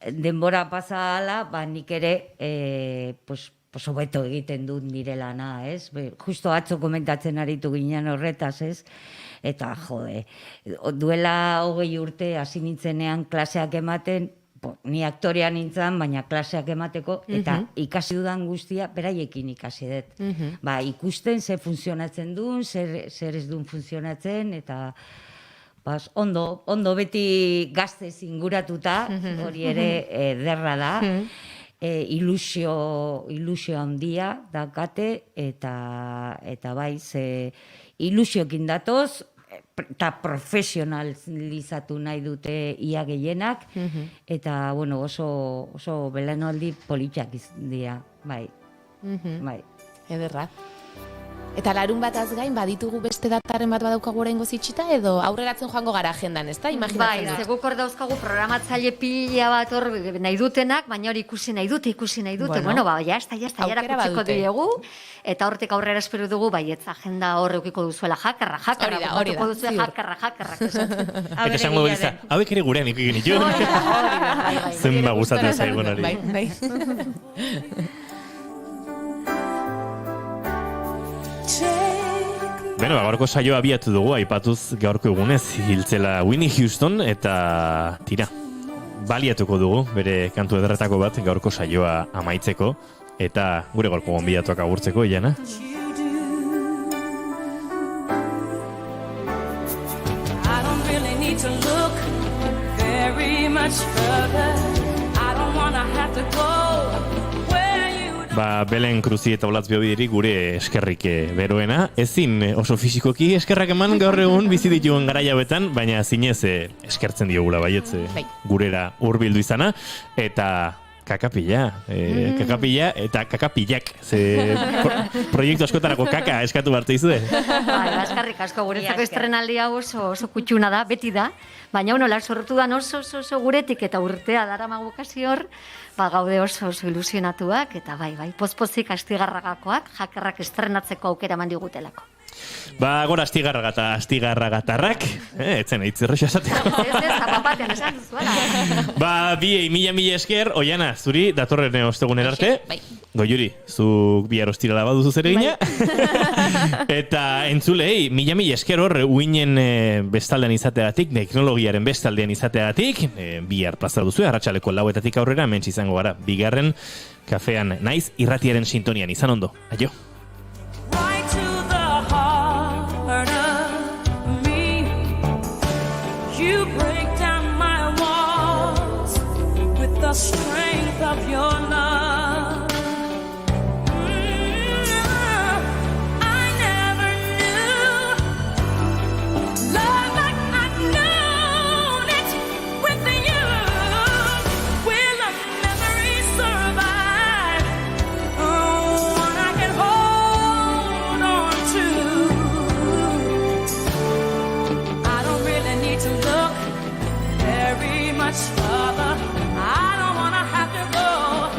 denbora pasa ala, nik ere, hobeto egiten dut nire lana, ez? Justo atzo komentatzen aritu ginen horretaz, ez? Eta, duela 20 urte hasi nintzenean klaseak ematen, ni aktorea nintzen, baina klaseak emateko, eta ikasi dudan guztia, beraiekin ikasi dut. Ikusten zer funtzionatzen duen, zer ez duen funtzionatzen, eta ondo beti gaztez inguratuta, hori ere derra da, ilusio handia dakate, eta bai, ilusiokin datoz, eta profesionalizatu nahi dute ia gehienak, eta bueno, oso belaunaldi politxak dira, bai. Ederra. Eta larun bataz gain, baditugu beste dataren bat badaukagu oraingo zitxita, edo aurreratzen joango gara agendan, ezta? Imaginatzen dut. Zeguk hor dauzkagu programatzaile pila bat hor nahi dutenak, baina hori ikusi nahi dute. Bueno, jazta, erakutsiko diegu, eta hortik aurrera espero dugu, baietz agenda hor eukiko duzuela jakarra. Hori da. Jakarra. Eta esango beliza, hauek ere gurean ikuik nitu. Zenba gustatzen zaigun hori. Bai. Beno, gaurko saioa abiatu dugu, aipatuz gaurko egunez hiltzela Whitney Houston, eta tira, baliatuko dugu, bere kantu ederretako bat gaurko saioa amaitzeko, eta gure gaurko gonbidatuak agurtzeko, Ilana. I don't really need to look very much further. I don't wanna have to go. Belen Kruzi eta Olatz Biobidiri gure eskerrik beroena. Ezin oso fisikoki eskerrak eman gaur egun bizi dituen garaia hauetan, baina zinez eskertzen diogula baietz gurera hurbildu izana. Eta kakapila eta kakapilak. Proiektu askotarako kaka eskatu barte izue. Eskerrik asko, guretzako estrenaldi hau oso kutxuna da, beti da. Baina sortu da oso guretik eta urtea daramagu kasi hor, gaude oso ilusionatuak, eta bai, pozpozik astigarragakoak, jakarrak estrenatzeko aukera eman digutelako. Gora astigarragatarrak, etzen eitzerrexo esateko. Zapapatean esan duzuela. Biei mila esker, Oiana, zuri datorren ostegunen arte. Goiuri, zuk bihar ostirala baduzu zeregina. Eta entzulei, mila esker hor, uinen bestaldean izateagatik, teknologiaren bestaldean izateagatik, bihar plaza duzu, arratsaleko 4:00 aurrera, mentsi izango gara, bigarren kafean naiz irratiaren sintonian, izan ondo. Aio. You break down my walls with the strength of your love. I never knew love like I've known it with you. Will a memory survive? One I can hold on to. I don't really need to look very much further. I don't wanna have to go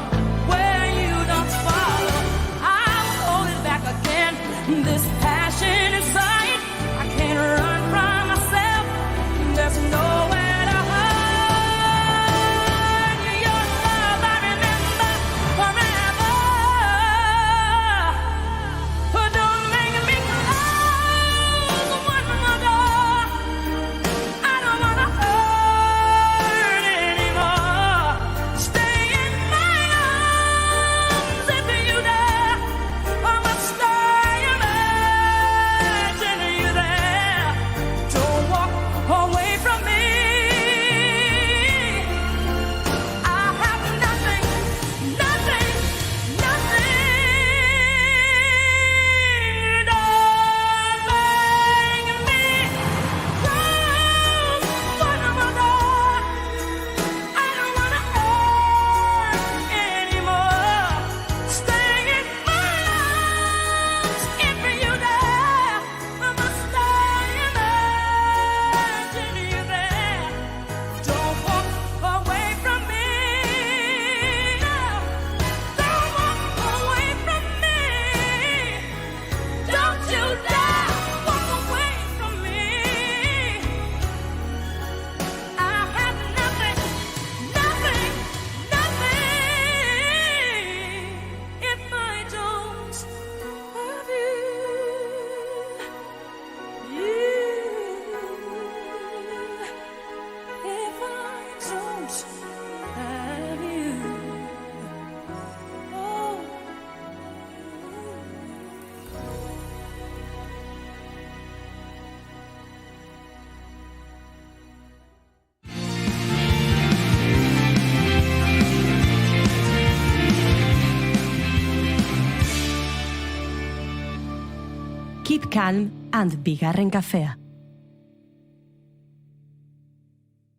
can't have you. Oh. Keep calm and bigarren kafea.